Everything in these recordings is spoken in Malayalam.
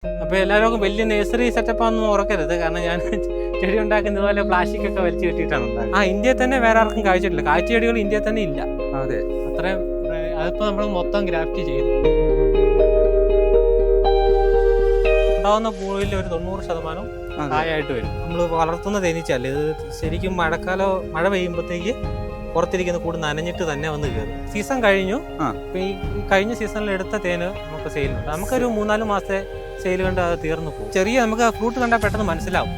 അപ്പോൾ എല്ലാവർക്കും വലിയ നഴ്സറി സെറ്റപ്പാണെന്ന് ഓർക്കരുത്. കാരണം ഞാൻ ചെടി ഉണ്ടാക്കുന്ന ഇതുപോലെ പ്ലാസ്റ്റിക് ഒക്കെ വലിച്ചു കെട്ടിയിട്ടാണ് ഉണ്ടാക്കുന്നത്. ഇന്ത്യയിൽ തന്നെ വേറെ ആർക്കും കാഴ്ചയിട്ടില്ല. കാഴ്ച ചെടികൾ ഇന്ത്യയിൽ തന്നെ ഇല്ല. അതെ, അത്രയും. അതിപ്പോൾ നമ്മൾ മൊത്തം ഗ്രാഫ്റ്റ് ചെയ്തു. ഉണ്ടാവുന്ന പൂവിൽ ഒരു 90% കായായിട്ട് വരും. നമ്മൾ വളർത്തുന്ന തേനീച്ചല്ല ഇത്. ശരിക്കും മഴക്കാലം മഴ പെയ്യുമ്പോഴത്തേക്ക് പുറത്തിരിക്കുന്ന കൂട് നനഞ്ഞിട്ട് തന്നെ വന്ന് കയറും. സീസൺ കഴിഞ്ഞു. ഈ കഴിഞ്ഞ സീസണിൽ എടുത്ത തേന് നമുക്ക് സെയിലുണ്ട്. നമുക്കൊരു 3-4 മാസത്തെ സെയിൽ കണ്ട് അത് തീർന്നു പോകും. ചെറിയ നമുക്ക് ഫ്രൂട്ട് കണ്ടാൽ പെട്ടെന്ന് മനസ്സിലാവും.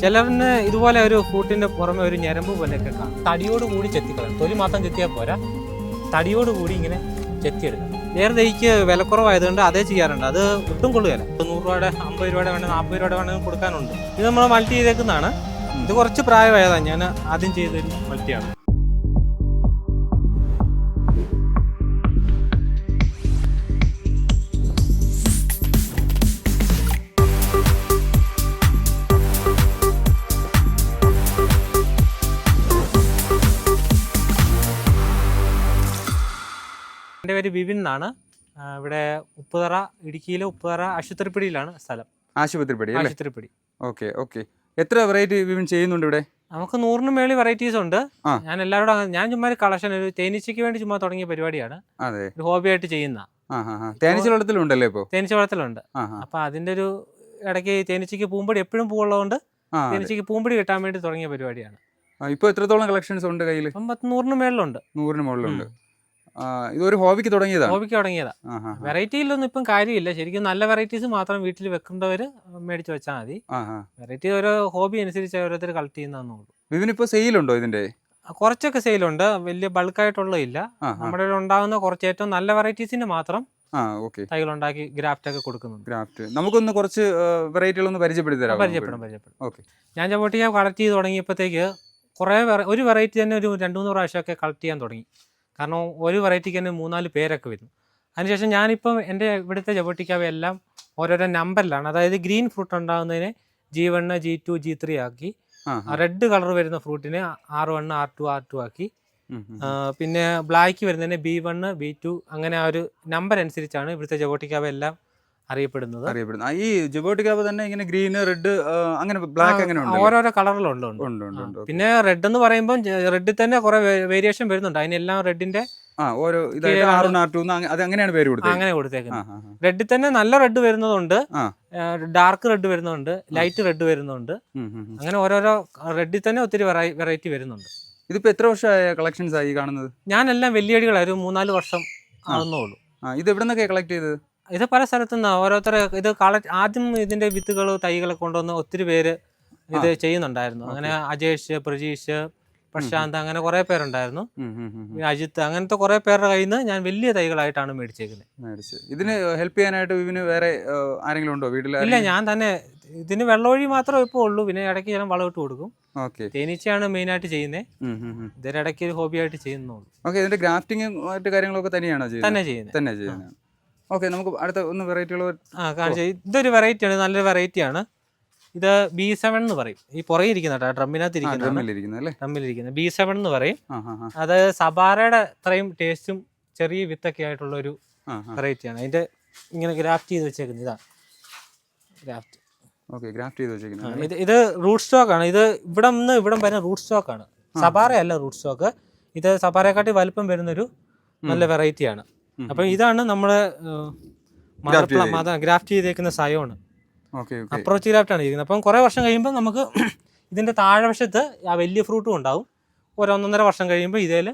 ചിലറിന് ഇതുപോലെ ഒരു ഫ്രൂട്ടിന്റെ പുറമെ ഒരു ഞരമ്പ് പോലെയൊക്കെ കാണും. തടിയോട് കൂടി ചെത്തിക്കളയും. തൊലി മാത്രം ചെത്തിയാൽ പോരാ, തടിയോട് കൂടി ഇങ്ങനെ ചെത്തിയെടുക്കണം. വേറെ തൈക്ക് വിലക്കുറവായതുകൊണ്ട് അതേ ചെയ്യാറുണ്ട്. അത് ഒട്ടും കൊള്ളുകയില്ല. 100 രൂപയുടെ 50 രൂപയുടെ വേണമെങ്കിൽ 40 രൂപയുടെ വേണമെങ്കിൽ കൊടുക്കാനുണ്ട്. ഇത് നമ്മൾ മൾട്ടി ചെയ്തേക്കുന്നതാണ്. ഇത് കുറച്ച് പ്രായമായതാണ്. ഞാൻ ആദ്യം ചെയ്തൊരു മൾട്ടിയാണ്. എൻ്റെ പേര് ബിബിൻ എന്നാണ്. ഇവിടെ ഉപ്പുതറ, ഇടുക്കിയിലെ ഉപ്പുതറ ആശുപത്രിപ്പടിയിലാണ് സ്ഥലം. ആശുപത്രിപ്പടി. Okay okay. എത്ര വെറൈറ്റി ബിബിൻ ചെയ്യുന്നുണ്ട് ഇവിടെ? നമുക്ക് 100 മേളിൽ വെറൈറ്റീസ് ഉണ്ട്. ഞാൻ എല്ലാവരോടും ഞാൻ ചുമ്മാ കളക്ഷൻ ഒരു തേനീച്ചയ്ക്ക് വേണ്ടി ചുമ്മാ തുടങ്ങിയ പരിപാടിയാണ്. ഒരു ഹോബിയായിട്ട് ചെയ്യുന്ന. തേനീച്ച വളർത്തലുണ്ടല്ലേ? ഇപ്പോൾ തേനീച്ച വളർത്തലുണ്ട്. അപ്പൊ അതിന്റെ ഒരു ഇടയ്ക്ക് തേനീച്ചയ്ക്ക് പൂമ്പടി എപ്പോഴും പൂവുള്ളതുകൊണ്ട് തേനീച്ചയ്ക്ക് പൂമ്പടി കിട്ടാൻ വേണ്ടി തുടങ്ങിയ പരിപാടിയാണ്. ഇപ്പോൾ എത്രത്തോളം കളക്ഷൻസ് ഉണ്ട് കയ്യിൽ? 100 മേളിലുണ്ട്. 100 മുകളിലുണ്ട്. ഇതൊരു ഹോബിക്ക് തുടങ്ങിയതാ. വെറൈറ്റിയിലൊന്നും ഇപ്പം കാര്യമില്ല. ശരിക്കും നല്ല വെറൈറ്റീസ് മാത്രം വീട്ടിൽ വെക്കേണ്ടവര് മേടിച്ച് വെച്ചാൽ മതി. വെറൈറ്റി ഓരോ ഹോബി അനുസരിച്ച് ഓരോരുത്തർ കളക്ട് ചെയ്യുന്നതെന്നുള്ളൂ. ഇതിനിപ്പോ സെയിലുണ്ടോ? ഇതിന്റെ കുറച്ചൊക്കെ സെയിലുണ്ട്. വലിയ ബൾക്കായിട്ടുള്ളതില്ല. നമ്മുടെ ഉണ്ടാകുന്ന കുറച്ച് ഏറ്റവും നല്ല വെറൈറ്റീസിന് മാത്രം തൈകൾ ഉണ്ടാക്കി ഗ്രാഫ്റ്റ് ഒക്കെ കൊടുക്കുന്നുണ്ട്. നമുക്കൊന്ന് കുറച്ച് വെറൈറ്റികളൊന്ന് പരിചയപ്പെടുത്തി പരിചയപ്പെടും. ഞാൻ ചവിട്ടിയ കളക്ട് ചെയ്ത് തുടങ്ങിയപ്പോഴത്തേക്ക് ഒരു വെറൈറ്റി തന്നെ ഒരു 2-3 പ്രാവശ്യമൊക്കെ കളക്ട് ചെയ്യാൻ തുടങ്ങി. കാരണം ഒരു വെറൈറ്റിക്ക് തന്നെ 3-4 പേരൊക്കെ വരുന്നു. അതിനുശേഷം ഞാനിപ്പം എൻ്റെ ഇവിടുത്തെ ജബോട്ടിക്കാവയെല്ലാം ഓരോരോ നമ്പറിലാണ്. അതായത് green fruit ഉണ്ടാകുന്നതിനെ G1, G2, G3 ആക്കി. റെഡ് കളർ വരുന്ന ഫ്രൂട്ടിനെ R1, R2, R2 ആക്കി. പിന്നെ ബ്ലാക്ക് വരുന്നതിനെ B1, B2 അങ്ങനെ ആ ഒരു നമ്പർ അനുസരിച്ചാണ് ഇവിടുത്തെ ജബോട്ടിക്കാവയെല്ലാം അറിയപ്പെടുന്നത്. ഈ ജബോട്ടിക്കാവ തന്നെ ഇങ്ങനെ ഗ്രീൻ, റെഡ്, അങ്ങനെ ബ്ലാക്ക് അങ്ങനെ ഓരോരോ കളറിലുണ്ട്. പിന്നെ റെഡ് എന്ന് പറയുമ്പോൾ റെഡിൽ തന്നെ കുറെ വേരിയേഷൻ വരുന്നുണ്ട്. അതിനെല്ലാം റെഡിന്റെ അങ്ങനെയാണ് പേര് കൊടുത്തേക്കുന്നത്. റെഡിൽ തന്നെ നല്ല റെഡ് വരുന്നതുണ്ട്, ഡാർക്ക് റെഡ് വരുന്നുണ്ട്, ലൈറ്റ് റെഡ് വരുന്നുണ്ട്. അങ്ങനെ ഓരോരോ റെഡിൽ തന്നെ ഒത്തിരി വെറൈറ്റി വരുന്നുണ്ട്. ഇതിപ്പോ എത്ര വർഷമായ കളക്ഷൻസ് ആയി കാണുന്നത്? ഞാനെല്ലാം വലിയ അടികളായി ഒരു 3-4 വർഷം ആവുന്നുള്ളൂ. ഇത് എവിടെ നിന്നൊക്കെ കളക്ട് ചെയ്തത്? ഇത് പല സ്ഥലത്തുനിന്ന് ഓരോരുത്തർ ഇത് ആദ്യം ഇതിന്റെ വിത്തുകൾ തൈകളെ കൊണ്ടുവന്ന് ഒത്തിരി പേര് ഇത് ചെയ്യുന്നുണ്ടായിരുന്നു. അങ്ങനെ അജേഷ്, പ്രജീഷ്, പ്രശാന്ത് അങ്ങനെ കുറെ പേരുണ്ടായിരുന്നു. അജിത്ത് അങ്ങനത്തെ കുറെ പേരുടെ കയ്യിൽ നിന്ന് ഞാൻ വലിയ തൈകളായിട്ടാണ് മേടിച്ചേക്കുന്നത്. ഇതിന് ഹെൽപ്പ് ചെയ്യാനായിട്ട് ഇവന് വേറെ ആരെങ്കിലും ഉണ്ടോ വീട്ടിൽ? ഇല്ല, ഞാൻ തന്നെ. ഇതിന് വെള്ളമൊഴി മാത്രമേ ഇപ്പോൾ ഉള്ളൂ. പിന്നെ ഇടയ്ക്ക് ഞാൻ വളമിട്ട് കൊടുക്കും. തേനീച്ചയാണ് മെയിൻ ആയിട്ട് ചെയ്യുന്നത്. ഇതിനിടയ്ക്ക് ഒരു ഹോബിയായിട്ട് ചെയ്യുന്നുള്ളൂ. ഇതിന്റെ ഗ്രാഫ്റ്റിംഗ് മറ്റു കാര്യങ്ങളൊക്കെ തന്നെയാണോ ചെയ്യുന്നത്? ഓക്കെ, നമുക്ക് അടുത്ത ഒന്ന് വെറൈറ്റികൾ കാണിച്ചു. ഇതൊരു വെറൈറ്റിയാണ്, നല്ലൊരു വെറൈറ്റിയാണ്. ഇത് B7 എന്ന് പറയും. ഈ പുറകെ ഇരിക്കുന്ന ഡ്രമ്മിനകത്ത് ഡ്രമ്മിലിരിക്കുന്ന B7 എന്ന് പറയും. അത് സബാരയുടെ അത്രയും ടേസ്റ്റും ചെറിയ വിത്തൊക്കെ ആയിട്ടുള്ള ഒരു വെറൈറ്റിയാണ്. അതിന്റെ ഇങ്ങനെ ഗ്രാഫ്റ്റ് ചെയ്ത് വെച്ചേക്കുന്നത് ഇതാണ് ഗ്രാഫ്റ്റ്. ഇത് റൂട്ട് സ്റ്റോക്ക് ആണ്. ഇത് ഇവിടം വരുന്ന റൂട്ട് സ്റ്റോക്ക് ആണ്. സബാര അല്ല റൂട്ട് സ്റ്റോക്ക്. ഇത് സബാരയെക്കാട്ടി വലുപ്പം വരുന്നൊരു നല്ല വെറൈറ്റിയാണ്. അപ്പൊ ഇതാണ് നമ്മുടെ ഗ്രാഫ്റ്റ് ചെയ്തേക്കുന്ന സയോണ്. അപ്രോച്ച് ഗ്രാഫ്റ്റാണ് ഇരിക്കുന്നത്. അപ്പം കുറെ വർഷം കഴിയുമ്പോൾ നമുക്ക് ഇതിന്റെ താഴെവശത്ത് ആ വലിയ ഫ്രൂട്ടും ഉണ്ടാവും. 1-1.5 വർഷം കഴിയുമ്പോൾ ഇതേല്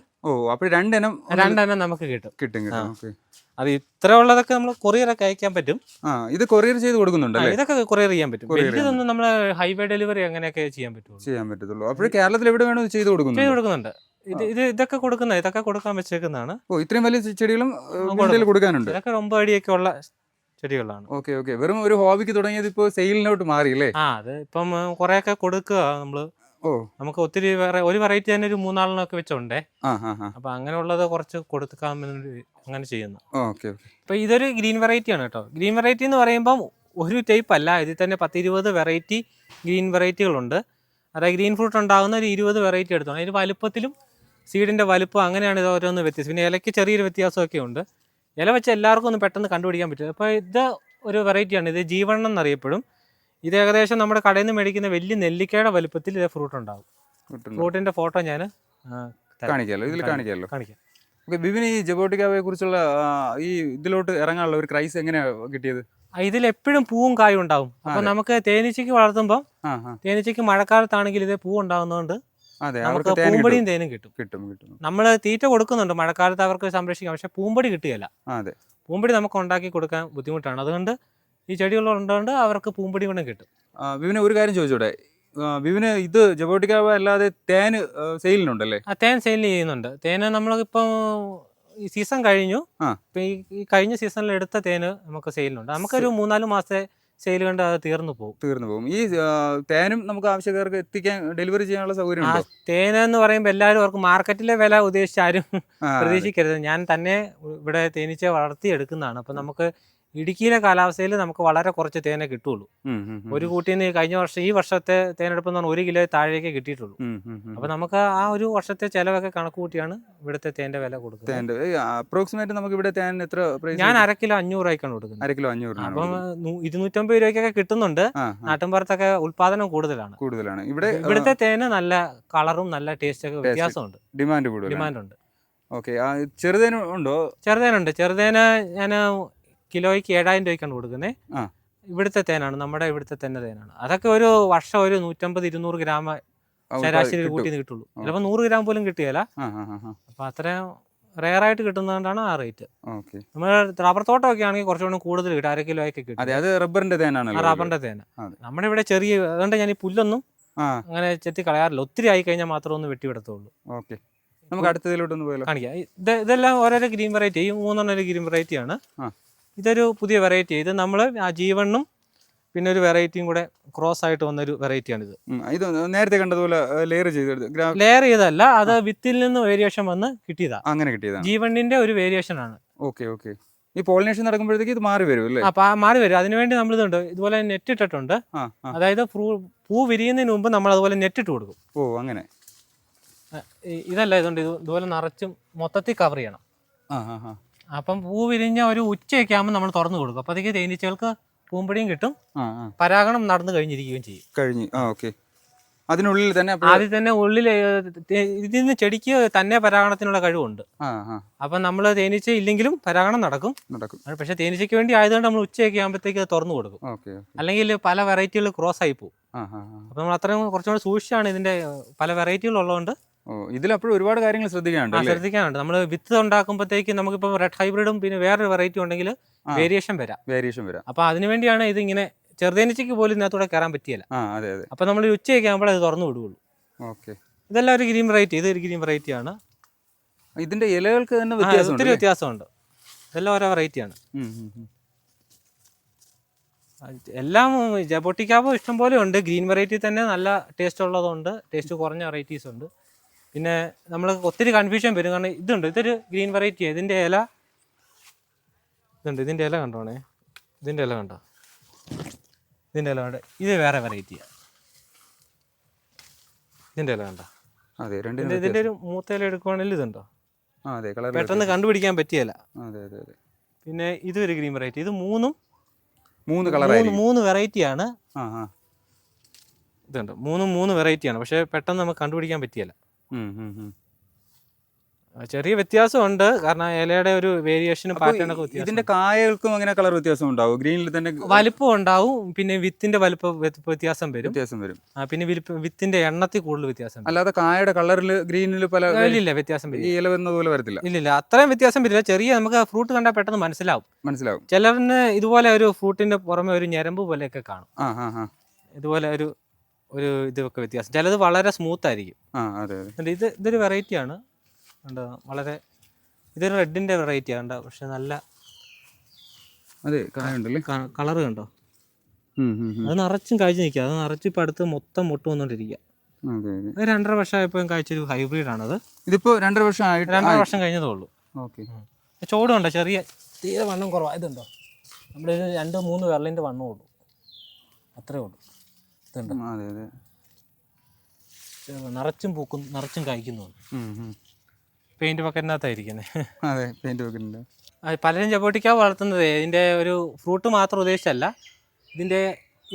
രണ്ടെണ്ണം നമുക്ക് കിട്ടും. അത് ഇത്ര ഉള്ളതൊക്കെ നമ്മൾ കൊറിയറൊക്കെ അയക്കാൻ പറ്റും. ഇത് കൊറിയർ ചെയ്ത് കൊടുക്കുന്നുണ്ട്. ഇതൊക്കെ കൊറിയർ ചെയ്യാൻ പറ്റും. ഇതൊന്നും നമ്മൾ ഹൈവേ ഡെലിവറി അങ്ങനെയൊക്കെ ചെയ്യാൻ പറ്റുള്ളൂ. അപ്പോൾ കേരളത്തിൽ എവിടെ വേണോ ചെയ്ത് കൊടുക്കുന്നുണ്ട്. ഇതൊക്കെ കൊടുക്കാൻ വെച്ചേക്കുന്നതാണ്. ഇത്രയും വലിയ ചെടികളും കൊടുക്കാനുണ്ട്. ഇതൊക്കെ 9 അടിയൊക്കെ ഉള്ള ചെടികളാണ്. വെറും ഒരു ഹോബിക്ക് തുടങ്ങിയത് ഇപ്പോൾ സെയിലിനോട്ട് മാറിയല്ലേ? അത് ഇപ്പം കുറെയൊക്കെ കൊടുക്കുക നമ്മള്. നമുക്ക് ഒത്തിരി ഒരു വെറൈറ്റി തന്നെ ഒരു 3-4 വെച്ചോണ്ടേ. അപ്പൊ അങ്ങനെയുള്ളത് കുറച്ച് കൊടുക്കാൻ അങ്ങനെ ചെയ്യുന്നു. അപ്പൊ ഇതൊരു ഗ്രീൻ വെറൈറ്റി ആണ് കേട്ടോ. ഗ്രീൻ വെറൈറ്റി എന്ന് പറയുമ്പോൾ ഒരു ടൈപ്പ് അല്ല. ഇതിൽ തന്നെ 10-20 വെറൈറ്റി ഗ്രീൻ വെറൈറ്റികളുണ്ട്. അതായത് ഗ്രീൻ ഫ്രൂട്ട് ഉണ്ടാകുന്ന ഒരു 20 വെറൈറ്റി എടുത്തോണം. അതിന് വലുപ്പത്തിലും സീഡിന്റെ വലുപ്പം അങ്ങനെയാണ് ഇത് ഓരോന്ന് വ്യത്യാസം. പിന്നെ ഇലയ്ക്ക് ചെറിയൊരു വ്യത്യാസമൊക്കെ ഉണ്ട്. ഇല വെച്ച് എല്ലാവർക്കും ഒന്ന് പെട്ടെന്ന് കണ്ടുപിടിക്കാൻ പറ്റും. അപ്പോൾ ഇത് ഒരു വെറൈറ്റിയാണ്. ഇത് ജീവണ്ണം എന്നറിയപ്പെടും. ഇത് ഏകദേശം നമ്മുടെ കടയിൽ നിന്ന് മേടിക്കുന്ന വലിയ നെല്ലിക്കയുടെ വലുപ്പത്തിൽ ഇത് ഫ്രൂട്ട് ഉണ്ടാവും. ഫ്രൂട്ടിന്റെ ഫോട്ടോ ഞാൻ കാണിക്കാമല്ലോ. ഓക്കെ, ബിബിന് ഈ ജബോട്ടിക്കാവയെ കുറിച്ചുള്ള ഈ ഇതിലോട്ട് ഇറങ്ങാനുള്ള ഒരു ക്രൈസ് എങ്ങനെയാണ് കിട്ടിയത്? ഇതിൽ എപ്പോഴും പൂവും കായും ഉണ്ടാവും. അപ്പൊ നമുക്ക് തേനീച്ചയ്ക്ക് വളർത്തുമ്പോൾ തേനീച്ചയ്ക്ക് മഴക്കാലത്താണെങ്കിൽ ഇതേ പൂ ഉണ്ടാകുന്നതുകൊണ്ട് നമുക്ക് പൂമ്പടിയും തേനും കിട്ടും. നമ്മൾ തീറ്റ കൊടുക്കുന്നുണ്ട് മഴക്കാലത്ത് അവർക്ക് സംരക്ഷിക്കാം, പക്ഷെ പൂമ്പടി കിട്ടുകയില്ല. പൂമ്പടി നമുക്ക് ഉണ്ടാക്കി കൊടുക്കാൻ ബുദ്ധിമുട്ടാണ്. അതുകൊണ്ട് ഈ ചെടികളുള്ളതുകൊണ്ട് അവർക്ക് പൂമ്പടി കൊണ്ടും കിട്ടും. ബിബിന് ഒരു കാര്യം ചോദിച്ചോടെ, ബിബിന് ഇത് ജബോട്ടിക്കാവ അല്ലാതെ തേന് സെയിലിനുണ്ടല്ലേ? തേൻ സെയിൽ ചെയ്യുന്നുണ്ട്. തേന് നമ്മളിപ്പോ ഈ സീസൺ കഴിഞ്ഞു. ഇപ്പൊ ഈ കഴിഞ്ഞ സീസണിൽ എടുത്ത തേന് നമുക്ക് സെയിലുണ്ട്. നമുക്കൊരു 3-4 മാസത്തെ സെയിൽ കണ്ട് അത് തീർന്നു പോകും. ഈ തേനും നമുക്ക് ആവശ്യക്കാർക്ക് എത്തിക്കാൻ ഡെലിവറി ചെയ്യാനുള്ള സൗകര്യം ഉണ്ടോ? തേനെന്ന് പറയുമ്പോൾ എല്ലാവരും അവർക്ക് മാർക്കറ്റിലെ വില ഉദ്ദേശിച്ച് ആരും പ്രതീക്ഷിക്കരുത്. ഞാൻ തന്നെ ഇവിടെ തേനീച്ച വളർത്തി എടുക്കുന്നതാണ്. അപ്പൊ നമുക്ക് ഇടുക്കിയിലെ കാലാവസ്ഥയിൽ നമുക്ക് വളരെ കുറച്ച് തേനെ കിട്ടുള്ളൂ. ഒരു കൂട്ടിൽ നിന്ന് ഈ വർഷത്തെ തേനെടുപ്പ് എന്ന് പറഞ്ഞാൽ 1 കിലോ താഴേക്ക് കിട്ടിയിട്ടുള്ളൂ. അപ്പൊ നമുക്ക് ആ ഒരു വർഷത്തെ ചെലവൊക്കെ കണക്ക് കൂട്ടിയാണ് ഇവിടുത്തെ തേന്റെ വില കൊടുക്കുന്നത്. അപ്രോക്സിമേറ്റ് നമുക്ക് ഇവിടെ തേൻ എത്ര? ഞാൻ 1/2 കിലോ 500 രൂപയ്ക്കാണ് കൊടുക്കുന്നത്. 1/2 കിലോ 500. അപ്പം 250 രൂപയ്ക്കൊക്കെ കിട്ടുന്നുണ്ട്. നാട്ടിൻപുറത്തൊക്കെ ഉത്പാദനം കൂടുതലാണ്. ഇവിടുത്തെ തേന് നല്ല കളറും നല്ല ടേസ്റ്റ് ഒക്കെ വ്യത്യാസമുണ്ട്. ഡിമാൻഡ് ഉണ്ട്. ഓക്കെ, ചെറുതേനും ഉണ്ടോ? ചെറുതേനുണ്ട്. ചെറുതേന് ഞാൻ കിലോയ്ക്ക് 7000 രൂപയ്ക്കാണ് കൊടുക്കുന്നത്. ഇവിടുത്തെ തേനാണ്, നമ്മുടെ ഇവിടുത്തെ തന്നെ തേനാണ്. അതൊക്കെ ഒരു വർഷം ഒരു 150-200 ഗ്രാം ശരാശരി കൂട്ടി കിട്ടുള്ളൂ. ചിലപ്പോൾ 100 ഗ്രാം പോലും കിട്ടുകയില്ല. അപ്പൊ അത്രയും റെയറായിട്ട് കിട്ടുന്നതുകൊണ്ടാണ് ആ റേറ്റ്. നമ്മൾ റബ്ബർ തോട്ടമൊക്കെ ആണെങ്കിൽ കുറച്ചുകൂടി കൂടുതൽ കിട്ടും. 1/2 കിലോയൊക്കെ കിട്ടും. റബ്ബറിന്റെ തേനാണ്. റബ്ബറിന്റെ തേന നമ്മുടെ ഇവിടെ ചെറിയ, അതുകൊണ്ട് ഞാൻ ഈ പുല്ലൊന്നും അങ്ങനെ ചെത്തി കളയാറില്ല. ഒത്തിരി ആയി കഴിഞ്ഞാൽ മാത്രമേ ഒന്ന് വെട്ടിവിടത്തുള്ളൂ. നമുക്ക് അടുത്തതിലോട്ടൊന്ന് പോയാലോ? കാണിക്കാം. ഇതെല്ലാം ഓരോരോ ഗ്രീൻ വെറൈറ്റി. ഈ 3 ഒരു ഗ്രീൻ വെറൈറ്റിയാണ്. ഇതൊരു പുതിയ വെറൈറ്റി. ഇത് നമ്മൾ ആ ജീവണ്ണും പിന്നെ ഒരു വെറൈറ്റിയും കൂടെ ക്രോസ് ആയിട്ട് വന്നൊരു വെറൈറ്റിയാണിത്. ഇത് നേരത്തെ കണ്ടതുപോലെ ലെയർ ചെയ്തല്ല, അത് വിത്തിൽ നിന്ന് വേരിയേഷൻ വന്ന് കിട്ടിയതാ. അങ്ങനെ കിട്ടിയതാണ്. ജീവണ്ണിന്റെ ഒരു വേരിയേഷൻ ആണ്. ഓക്കെ. ഈ പോളിനേഷൻ നടക്കുമ്പോഴത്തേക്ക് ഇത് മാറി വരും അല്ലേ? മാറി വരും. അതിനുവേണ്ടി നമ്മൾ ഇതുണ്ട്, ഇതുപോലെ നെറ്റ് ഇട്ടിട്ടുണ്ട്. അതായത് പൂ വിരിയുന്നതിന് മുമ്പ് നമ്മൾ അതുപോലെ നെറ്റ് ഇട്ട് കൊടുക്കും. അങ്ങനെ ഇതല്ല, ഇതുണ്ട്, ഇതുപോലെ നിറച്ചും മൊത്തത്തിൽ കവർ ചെയ്യണം. അപ്പം പൂ വിരിഞ്ഞ ഒരു ഉച്ചയൊക്കെ ആകുമ്പോൾ നമ്മൾ തുറന്നു കൊടുക്കും. അപ്പോഴത്തേക്ക് തേനീച്ചകൾക്ക് പൂമ്പടിയും കിട്ടും, പരാഗണം നടന്നു കഴിഞ്ഞിരിക്കുകയും ചെയ്യും. അതിനുള്ളിൽ തന്നെ ആദ്യം തന്നെ ഉള്ളിൽ ഇതിന് ചെടിക്ക് തന്നെ പരാഗണത്തിനുള്ള കഴിവുണ്ട്. അപ്പൊ നമ്മൾ തേനീച്ച ഇല്ലെങ്കിലും പരാഗണം നടക്കും. പക്ഷെ തേനീച്ചയ്ക്ക് വേണ്ടി ആയതുകൊണ്ട് നമ്മൾ ഉച്ചയൊക്കെ ആകുമ്പോഴത്തേക്ക് അത് തുറന്നു കൊടുക്കും. അല്ലെങ്കിൽ പല വെറൈറ്റികൾ ക്രോസ് ആയി പോകും. അപ്പൊ നമ്മൾ അത്രയും കുറച്ചുകൂടെ സൂക്ഷിച്ചാണ്. ഇതിന്റെ പല വെറൈറ്റികൾ ഉള്ളതുകൊണ്ട് ഇതിലപ്പോഴും ഒരുപാട് കാര്യങ്ങൾ ശ്രദ്ധിക്കാനുണ്ട്. നമ്മൾ വിത്ത് ഉണ്ടാക്കുമ്പോഴത്തേക്ക് നമുക്കിപ്പോൾ റെഡ് ഹൈബ്രിഡും പിന്നെ വേറൊരു വെറൈറ്റി ഉണ്ടെങ്കിൽ വേരിയേഷൻ വരാം. അപ്പൊ അതിനുവേണ്ടിയാണ് ഇതിങ്ങനെ ചെറുതേനീച്ചയ്ക്ക് പോലും ഇതിനകത്തൂടെ കയറാൻ പറ്റിയല്ല. അപ്പൊ നമ്മൾ ഉച്ചയൊക്കെ ആകുമ്പോൾ അത് തുറന്നു വിടുകയുള്ളൂ. ഇതെല്ലാം ഒരു ഗ്രീൻ വെറൈറ്റി. ഇതൊരു ഗ്രീൻ വെറൈറ്റിയാണ്. ഇതിന്റെ ഇലകൾക്ക് തന്നെ ഒത്തിരി വ്യത്യാസമുണ്ട്. ഇതെല്ലാം ഓരോ വെറൈറ്റിയാണ്. എല്ലാം ജബോട്ടിക്കാവോ ഇഷ്ടംപോലെ ഉണ്ട്. ഗ്രീൻ വെറൈറ്റി തന്നെ നല്ല ടേസ്റ്റ് ഉള്ളതുണ്ട്, ടേസ്റ്റ് കുറഞ്ഞ വെറൈറ്റീസ് ഉണ്ട്. പിന്നെ നമ്മൾ ഒത്തിരി കൺഫ്യൂഷൻ വരും. കാരണം ഇതൊരു ഗ്രീൻ വെറൈറ്റി. ഇതിൻ്റെ ഇല കണ്ടോണേ. ഇതിൻ്റെ ഇല കണ്ടോ? ഇത് വേറെ വെറൈറ്റിയാണ്. ഇതിൻ്റെ ഇല കണ്ടോ? ഇതിൻ്റെ ഒരു മൂത്ത ഇല എടുക്കുവാണെങ്കിൽ ഇതുണ്ടോ? പെട്ടെന്ന് കണ്ടുപിടിക്കാൻ പറ്റിയല്ല. പിന്നെ ഇതൊരു ഗ്രീൻ വെറൈറ്റി. ഇത് മൂന്ന് വെറൈറ്റിയാണ്. ഇതുണ്ട്, മൂന്ന് വെറൈറ്റിയാണ്. പക്ഷെ പെട്ടെന്ന് നമുക്ക് കണ്ടുപിടിക്കാൻ പറ്റിയല്ല. ചെറിയ വ്യത്യാസമുണ്ട്. കാരണം ഇലയുടെ ഒരു വേരിയേഷനും പാറ്റേണൊക്കെ വ്യത്യാസം. ഇതിന്റെ കായകൾക്കും അങ്ങനെ കളർ വ്യത്യാസം ഉണ്ടാവും. ഗ്രീനിൽ തന്നെ വലിപ്പം ഉണ്ടാവും. പിന്നെ വിത്തിന്റെ വലിപ്പം വ്യത്യാസം വരും. പിന്നെ വിത്തിന്റെ എണ്ണത്തിൽ കൂടുതൽ വ്യത്യാസം. അല്ലാതെ കായയുടെ കളറിൽ ഗ്രീനിൽ പല ഇല്ല വ്യത്യാസം വരും. ഇല വന്നതുപോലെ വരത്തില്ല. ഇല്ല അത്രയും വ്യത്യാസം വരില്ല. ചെറിയ നമുക്ക് ഫ്രൂട്ട് കണ്ടാൽ പെട്ടെന്ന് മനസ്സിലാവും. ചിലറിന് ഇതുപോലെ ഒരു ഫ്രൂട്ടിന്റെ പുറമെ ഒരു ഞരമ്പ് പോലെയൊക്കെ കാണും. ഇതുപോലെ ഒരു ഇതൊക്കെ വ്യത്യാസം. ചിലത് വളരെ സ്മൂത്ത് ആയിരിക്കും. ഇതൊരു വെറൈറ്റിയാണ്. ഇതൊരു റെഡിന്റെ വെറൈറ്റി ആണ്. പക്ഷെ നല്ല കളർ കണ്ടോ? അത് നിറച്ചും കാഴ്ച നിൽക്കുക. അത് നിറച്ച് ഇപ്പം അടുത്ത് മൊത്തം മുട്ട് വന്നോണ്ടിരിക്കുക. 2.5 വർഷമായപ്പോൾ കഴിച്ചൊരു ഹൈബ്രിഡ് ആണത്. ഇതിപ്പോ 2 വർഷം കഴിഞ്ഞതേ ഉള്ളൂ. ചോടുണ്ടോ? ചെറിയ തീരെ വണ്ണം കുറവാ. ഇതുണ്ടോ? നമ്മുടെ 2-3 വിരലിന്റെ വണ്ണം ഉള്ളൂ. അത്രേ ഉള്ളൂ. ഇതുണ്ടോ? നിറച്ചും പൂക്കും, നിറച്ചും കായ്ക്കുന്നു. പെയിന്റ് ബക്കറ്റിനകത്തായിരിക്കുന്നത്. പലരും ജബോട്ടിക്ക വളർത്തുന്നത് ഇതിൻ്റെ ഒരു ഫ്രൂട്ട് മാത്രം ഉദ്ദേശിച്ചല്ല, ഇതിൻ്റെ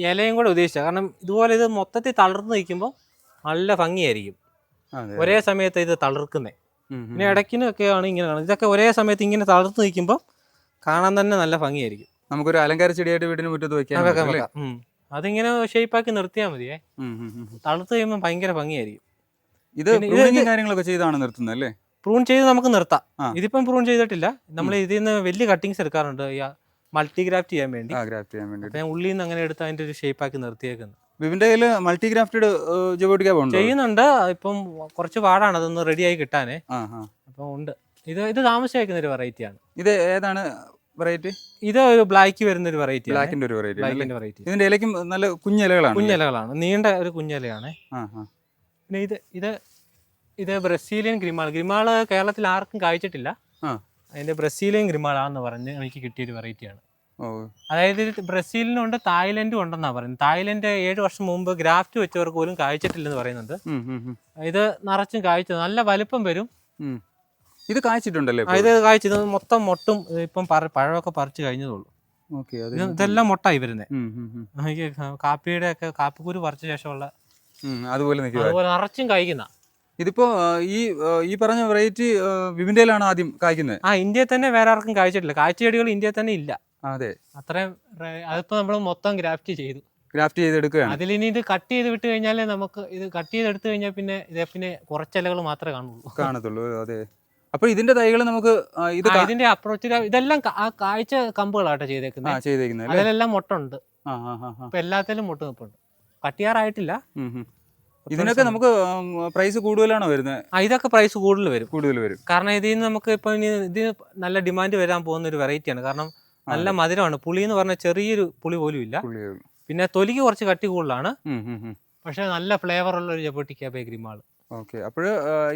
ഇലയും കൂടെ ഉദ്ദേശിച്ചാൽ. കാരണം ഇതുപോലെ ഇത് മൊത്തത്തിൽ തളർന്ന് നിൽക്കുമ്പോൾ നല്ല ഭംഗിയായിരിക്കും. ഒരേ സമയത്ത് ഇത് തളിർക്കുന്നത്. പിന്നെ ഇടയ്ക്കിനൊക്കെയാണ് ഇങ്ങനെ കാണുന്നത്. ഇതൊക്കെ ഒരേ സമയത്ത് ഇങ്ങനെ തളർത്ത് നിൽക്കുമ്പോൾ കാണാൻ തന്നെ നല്ല ഭംഗിയായിരിക്കും. നമുക്കൊരു അലങ്കാര ചെടിയായിട്ട് വീടിന് മുറ്റത്ത് വെക്കാം. അതിങ്ങനെ ഷേപ്പാക്കി നിർത്തിയാൽ മതിയേ. തളർത്ത് കഴിയുമ്പോൾ ഭയങ്കര ഭംഗിയായിരിക്കും. ഇത് കാര്യങ്ങളൊക്കെ ചെയ്താണ് നിർത്തുന്നത് അല്ലേ? പ്രൂൺ ചെയ്ത് നമുക്ക് നിർത്താം. ഇതിപ്പം പ്രൂൺ ചെയ്തിട്ടില്ല. നമ്മൾ ഇതിൽ നിന്ന് വലിയ കട്ടിങ്സ് എടുക്കാറുണ്ട് മൾട്ടിഗ്രാഫ്റ്റ് ചെയ്യാൻ വേണ്ടി. ഞാൻ ഉള്ളിൽ നിന്ന് അങ്ങനെ എടുത്ത് അതിന്റെ ഒരു ഷേപ്പാക്കി നിർത്തിയേക്കുന്നത്. വിവിന്റെ കയ്യിൽ മൾട്ടിഗ്രാഫ്റ്റഡ് ജബോട്ടിക്ക ചെയ്യുന്നുണ്ട്. ഇപ്പം കുറച്ച് പാടാണ് അതൊന്ന് റെഡിയായി കിട്ടാനേ. അപ്പം ഉണ്ട്. ഇത് താമസിച്ചേക്കുന്ന ഒരു വെറൈറ്റിയാണ്. ഇത് ഏതാണ് വെറൈറ്റി? ഇത് ഒരു ബ്ലാക്ക് വരുന്ന ഒരു വെറൈറ്റി. ബ്ലാക്കിന്റെ ഒരു വെറൈറ്റി. ഇതിന്റെ ഇലയ്ക്കും നല്ല കുഞ്ഞിലകളാണ്. നീണ്ട ഒരു കുഞ്ഞിലയാണ്. പിന്നെ ഇത് ബ്രസീലിയൻ ഗ്രിമാള് കേരളത്തിൽ ആർക്കും കായ്ച്ചിട്ടില്ല. അതിന്റെ ബ്രസീലിയൻ ഗ്രിമാളാന്ന് പറഞ്ഞ് എനിക്ക് കിട്ടിയൊരു വെറൈറ്റിയാണ്. അതായത് ബ്രസീലിനുണ്ട്, തായ്ലൻഡും ഉണ്ടെന്നാ പറയുന്നത്. തായ്ലൻഡ് 7 വർഷം മുമ്പ് ഗ്രാഫ്റ്റ് വെച്ചവർക്ക് പോലും കായ്ച്ചിട്ടില്ലെന്ന് പറയുന്നുണ്ട്. ഇത് നിറച്ചും കായ്ച്ചത് നല്ല വലിപ്പം വരും. ഇത് കായ്ച്ചിട്ടുണ്ടല്ലേ? ഇത് കായ്ച്ചത് മൊത്തം മൊട്ടും ഇപ്പം പഴമൊക്കെ പറിച്ചു കഴിഞ്ഞതുള്ളൂ. ഇതെല്ലാം മൊട്ടായി വരുന്നത്. കാപ്പിയുടെ ഒക്കെ കാപ്പിക്കുരു പറിച്ച ശേഷമുള്ള അതുപോലെ നിറച്ചും കായ്ക്കുന്ന. ഇതിപ്പോ ഈ പറഞ്ഞ വെറൈറ്റി വിവിന്റെയിലാണ് ആദ്യം കായ്ക്കുന്നത്. ഇന്ത്യയിൽ തന്നെ വേറെ ആർക്കും കായ്ച്ചിട്ടില്ല. കാഴ്ചച്ചെടികൾ ഇന്ത്യയിൽ തന്നെ ഇല്ല. അതെ, അത്രയും. അതിപ്പോ നമ്മൾ മൊത്തം ഗ്രാഫ്റ്റ് ചെയ്തെടുക്കുകയാണ്. അതിലിനി ഇത് കട്ട് ചെയ്ത് വിട്ട് കഴിഞ്ഞാലേ നമുക്ക് ഇത് കട്ട് ചെയ്തെടുത്തു കഴിഞ്ഞാൽ പിന്നെ കുറച്ചിലകൾ മാത്രമേ കാണത്തുള്ളൂ. അതെ. അപ്പൊ ഇതിന്റെ തൈകൾ നമുക്ക് ഇതിന്റെ അപ്രോച്ച് ഇതെല്ലാം ആ കാഴ്ച കമ്പുകളാട്ടോ ചെയ്തേക്കുന്നത്. അതിലെല്ലാം മുട്ടുണ്ട്. ഇപ്പൊ എല്ലാത്തിലും മുട്ട് നിൽപ്പുണ്ട്. കട്ട് ചെയ്യാറായിട്ടില്ല. ഇതിനൊക്കെ നമുക്ക് പ്രൈസ് കൂടുതലാണോ വരുന്നത്? ഇതൊക്കെ പ്രൈസ് കൂടുതൽ വരും. കാരണം ഇതിൽ നിന്ന് നമുക്ക് ഇപ്പൊ ഇത് നല്ല ഡിമാൻഡ് വരാൻ പോകുന്ന ഒരു വെറൈറ്റിയാണ്. കാരണം നല്ല മധുരമാണ്. പുളി എന്ന് പറഞ്ഞാൽ ചെറിയൊരു പുളി പോലും ഇല്ല. പിന്നെ തൊലിക്ക് കുറച്ച് കട്ടി കൂടുതലാണ്. പക്ഷെ നല്ല ഫ്ലേവർ ഉള്ള ഒരു ജബോട്ടിക്ക ഗ്രിമാൾ.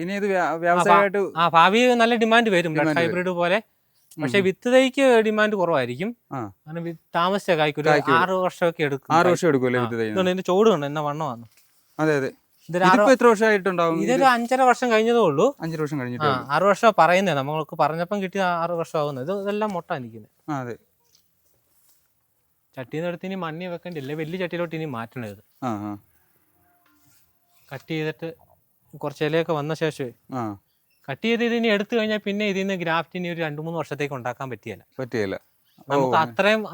ഇനി ഇത് വ്യവസായമായിട്ട് ഭാവി നല്ല ഡിമാൻഡ് വരും. ഹൈബ്രിഡ് പോലെ. പക്ഷെ വിത്ത് തൈക്ക് ഡിമാൻഡ് കുറവായിരിക്കും. താമസിച്ച കായ്ക്കൊരു 6 വർഷമൊക്കെ എടുക്കും. 6 വർഷം എടുക്കുമല്ലേ വിത്ത് തൈ? ഇതിന്റെ ചോട് കണ്ടോ എന്നാ വണ്ണമാണ്. അതെ. എത്ര വർഷമായിട്ടുണ്ടാവും? ഇതൊരു 5.5 വർഷം കഴിഞ്ഞതേ ഉള്ളൂ. 5 വർഷം കഴിഞ്ഞിട്ട് 6 വർഷം പറയുന്നത്. നമ്മൾക്ക് പറഞ്ഞപ്പം കിട്ടിയ 6 വർഷം ആവുന്നത്. ഇതെല്ലാം മുട്ട നിൽക്കുന്നത്. അതെ. ചട്ടിന്ന് എടുത്ത് ഇനി മണ്ണി വെക്കേണ്ടില്ലേ, വലിയ ചട്ടിയിലോട്ട് ഇനി മാറ്റണത്. കട്ട് ചെയ്തിട്ട് കുറച്ച് ഇലയൊക്കെ വന്ന ശേഷമേ കട്ട് ചെയ്ത് ഇതിനി എടുത്തു കഴിഞ്ഞാൽ പിന്നെ ഇതിൽ നിന്ന് ഗ്രാഫ്റ്റ് ഇനി ഒരു 2-3 വർഷത്തേക്ക് ഉണ്ടാക്കാൻ പറ്റിയല്ല. നമുക്ക്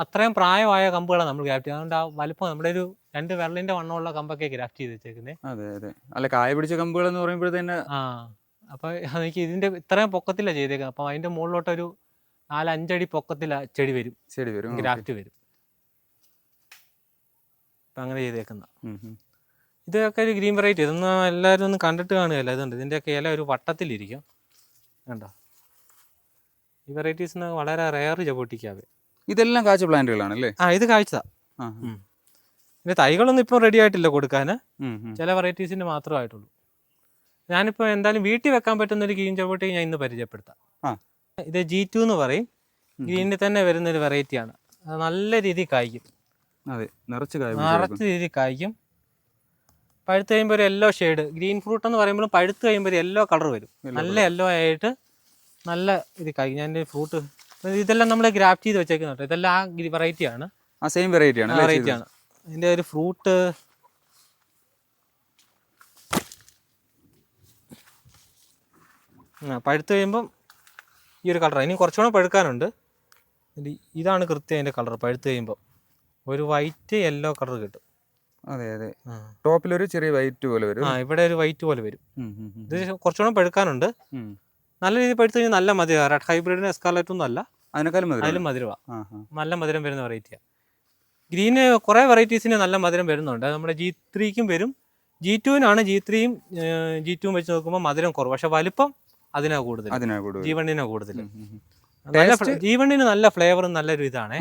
അത്രയും പ്രായമായ കമ്പുകളാണ് നമ്മൾ ഗ്രാഫ്റ്റ്. അതുകൊണ്ട് ആ വലുപ്പം നമ്മുടെ ഒരു 2 വിരലിന്റെ വണ്ണമുള്ള കമ്പൊക്കെ ഗ്രാഫ്റ്റ് ചെയ്ത് വെച്ചേക്കുന്നത്. അതെ. അല്ല, കായ പിടിച്ച കമ്പുകൾ എന്ന് പറയുമ്പോഴത്തേന് അപ്പൊ എനിക്ക് ഇതിന്റെ ഇത്രയും പൊക്കത്തിലാണ് ചെയ്തേക്കുന്നത്. അപ്പൊ അതിന്റെ മുകളിലോട്ടൊരു 4-5 അടി പൊക്കത്തില ചെടി വരും, ഗ്രാഫ്റ്റ് വരും. അപ്പൊ അങ്ങനെ ചെയ്തേക്കുന്ന ഇതൊക്കെ ഒരു ഗ്രീൻ വെറൈറ്റി. ഇതൊന്നും എല്ലാവരും ഒന്നും കണ്ടിട്ട് കാണുകയല്ല. ഇതുണ്ട്, ഇതിന്റെയൊക്കെ ഇല ഒരു വട്ടത്തിലിരിക്കും. കണ്ടോ? ഈ വെറൈറ്റീസിന് വളരെ റെയർ ജബോട്ടിക്കാവേ. ഇതെല്ലാം കാഴ്ച പ്ലാന്റുകളാണല്ലേ? ഇത് കാഴ്ച. പിന്നെ തൈകളൊന്നും ഇപ്പം റെഡി ആയിട്ടില്ല കൊടുക്കാൻ. ചില വെറൈറ്റീസിന് മാത്രമായിട്ടുള്ളൂ. ഞാനിപ്പോൾ എന്തായാലും വീട്ടിൽ വെക്കാൻ പറ്റുന്ന ഒരു ഗ്രീൻ ജബോട്ടി ഞാൻ ഇന്ന് പരിചയപ്പെടുത്താം. ഇത് G2 എന്ന് പറയും. ഗ്രീനിൽ തന്നെ വരുന്നൊരു വെറൈറ്റിയാണ്. അത് നല്ല രീതിയിൽ കായ്ക്കും. നിറച്ച് രീതിയിൽ കായ്ക്കും. പഴുത്ത് കഴിയുമ്പോൾ ഒരു യെല്ലോ ഷെയ്ഡ്. ഗ്രീൻ ഫ്രൂട്ട് എന്ന് പറയുമ്പോഴും പഴുത്ത് കഴിയുമ്പോൾ ഒരു യെല്ലോ കളർ വരും. നല്ല യെല്ലോ ആയിട്ട് നല്ല ഇത് കായ്ക്കും. ഞാൻ ഫ്രൂട്ട് ഇതെല്ലാം നമ്മൾ ഗ്രാഫ്റ്റ് ചെയ്ത് വെച്ചേക്കുന്നുണ്ട്. ഇതെല്ലാം ആ വെറൈറ്റിയാണ്. വെറൈറ്റിയാണ്. ഇതിൻ്റെ ഒരു ഫ്രൂട്ട് പഴുത്ത് കഴിയുമ്പം ഈ ഒരു കളറാണ്. ഇനി കുറച്ചുകൂടെ പഴുക്കാനുണ്ട്. ഇതാണ് കൃത്യം അതിൻ്റെ കളർ. പഴുത്ത് കഴിയുമ്പോൾ ഒരു വൈറ്റ് യെല്ലോ കളർ കിട്ടും. അതെ. ടോപ്പിലൊരു ചെറിയ വൈറ്റ് പോലെ വരും. ഇവിടെ ഒരു വൈറ്റ് പോലെ വരും. ഇത് കുറച്ചുകൂടെ പഴുക്കാനുണ്ട്. നല്ല രീതിയിൽ പഴുത്ത് കഴിഞ്ഞാൽ നല്ല മധുരം. റെഡ് ഹൈബ്രിഡിന് എസ്കാർലറ്റ് ഒന്നും അല്ല, അതിലും മധുരമാണ്. നല്ല മധുരം വരുന്ന വെറൈറ്റിയാണ്. ഗ്രീന് കുറേ വെറൈറ്റീസിന് നല്ല മധുരം വരുന്നുണ്ട്. നമ്മുടെ G3ക്കും വരും. G2-നാണ്. G3യും G2 വെച്ച് നോക്കുമ്പോൾ മധുരം കുറവ്. പക്ഷെ വലിപ്പം അതിനാ കൂടുതൽ. G1-നാ കൂടുതൽ. G1-ന് നല്ല ഫ്ലേവറും നല്ലൊരു ഇതാണ്.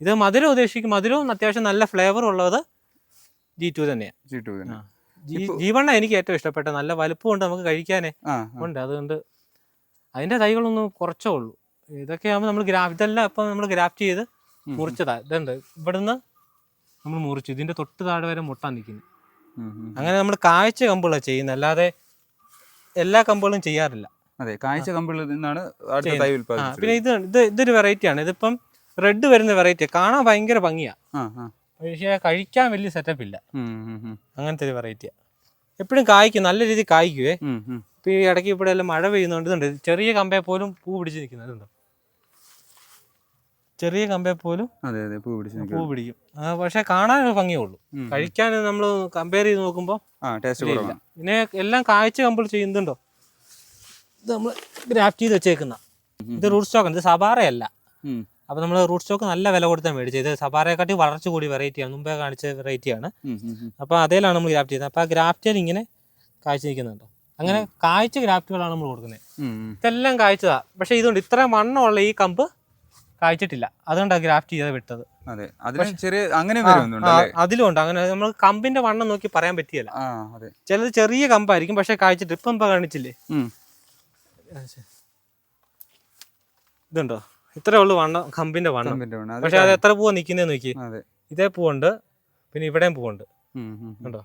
ഇത് മധുരം ഉദ്ദേശിക്കും. മധുരവും അത്യാവശ്യം നല്ല ഫ്ലേവർ ഉള്ളത് G2 തന്നെയാണ്. G1 എനിക്ക് ഏറ്റവും ഇഷ്ടപ്പെട്ട. നല്ല വലുപ്പം ഉണ്ട്, നമുക്ക് കഴിക്കാനേ ഉണ്ട്. അതുകൊണ്ട് അതിന്റെ തൈകളൊന്നും കുറച്ചേ ഉള്ളൂ. ഇതൊക്കെ ആകുമ്പോൾ നമ്മൾ ഇതെല്ലാം ഇപ്പം നമ്മൾ ഗ്രാഫ്റ്റ് ചെയ്ത് മുറിച്ചതാ. ഇതുണ്ട്, ഇവിടുന്ന് നമ്മൾ മുറിച്ചു. ഇതിന്റെ തൊട്ട് താഴെ വരെ മുട്ടാൻ നിൽക്കുന്നു. അങ്ങനെ നമ്മൾ കാഴ്ച കമ്പുകളാണ് ചെയ്യുന്നത്, അല്ലാതെ എല്ലാ കമ്പുകളും ചെയ്യാറില്ല. അതെ, കാഴ്ച കമ്പിളിൽ നിന്നാണ് അടുത്ത തൈ ഉൽപ്പാദിപ്പിച്ചത്. പിന്നെ ഇതൊരു വെറൈറ്റിയാണ്. ഇതിപ്പം റെഡ് വരുന്ന വെറൈറ്റി, കാണാൻ ഭയങ്കര ഭംഗിയാ, പക്ഷേ കഴിക്കാൻ വലിയ സെറ്റപ്പ് ഇല്ല. അങ്ങനത്തെ ഒരു വെറൈറ്റിയാണ്. എപ്പോഴും കായ്ക്കും, നല്ല രീതിയിൽ കായ്ക്കുവേ. ഇപ്പം ഈ ഇടയ്ക്ക് ഇവിടെ എല്ലാം മഴ പെയ്യുന്നുണ്ട്. ഇതുണ്ട് ചെറിയ കമ്പേ പോലും പൂ പിടിച്ച് നിൽക്കുന്നത്, ഇതുണ്ട് ചെറിയ കമ്പേ പോലും പൂ പിടിക്കും. പക്ഷെ കാണാൻ ഭംഗിയേ ഉള്ളൂ, കഴിക്കാൻ നമ്മൾ കമ്പയർ ചെയ്ത് നോക്കുമ്പോൾ ഇല്ല. പിന്നെ എല്ലാം കായ്ച്ച കമ്പിൾ ചെയ്യുന്നുണ്ടോ, ഇത് നമ്മൾ ഗ്രാഫ്റ്റ് ചെയ്ത് വെച്ചേക്കുന്ന ഇത് റൂട്ട് സ്റ്റോക്ക്, ഇത് സബാറയല്ല. അപ്പൊ നമ്മൾ റൂട്ട് സ്റ്റോക്ക് നല്ല വില കൊടുത്താൽ മേടിച്ചത്. ഇത് സബാറയെക്കാട്ടി വളർച്ച കൂടി വെറൈറ്റിയാണ്, മുമ്പേ കാണിച്ച വെറൈറ്റിയാണ്. അപ്പൊ അതേലാണ് നമ്മൾ ഗ്രാഫ്റ്റ് ചെയ്യുന്നത്. അപ്പൊ ആ ഗ്രാഫ്റ്റിൽ ഇങ്ങനെ കാഴ്ച നിൽക്കുന്നുണ്ടോ, അങ്ങനെ കായ്ച്ച ഗ്രാഫ്റ്റുകളാണ് നമ്മൾ കൊടുക്കുന്നത്. ഇതെല്ലാം കായ്ച്ചതാ, പക്ഷെ ഇതുകൊണ്ട് ഇത്ര വണ്ണമുള്ള ഈ കമ്പ് കായ്ച്ചിട്ടില്ല, അതുകൊണ്ടാണ് ഗ്രാഫ്റ്റ് ചെയ്ത് വിട്ടത്. അതിലുണ്ട് അങ്ങനെ, നമ്മൾ കമ്പിന്റെ വണ്ണം നോക്കി പറയാൻ പറ്റിയല്ല. ചിലത് ചെറിയ കമ്പായിരിക്കും, പക്ഷെ കായ്ച്ചിട്ട് ഇപ്പം കാണിച്ചില്ലേ, ഇതുണ്ടോ ഇത്രേ ഉള്ളു വണ്ണം, കമ്പിന്റെ വണ്ണം. പക്ഷെ അത് എത്ര പൂവാ നിക്കുന്നേന്ന് നോക്കി, ഇതേ പൂവുണ്ട്, പിന്നെ ഇവിടെയും പൂവുണ്ട്, കണ്ടോ.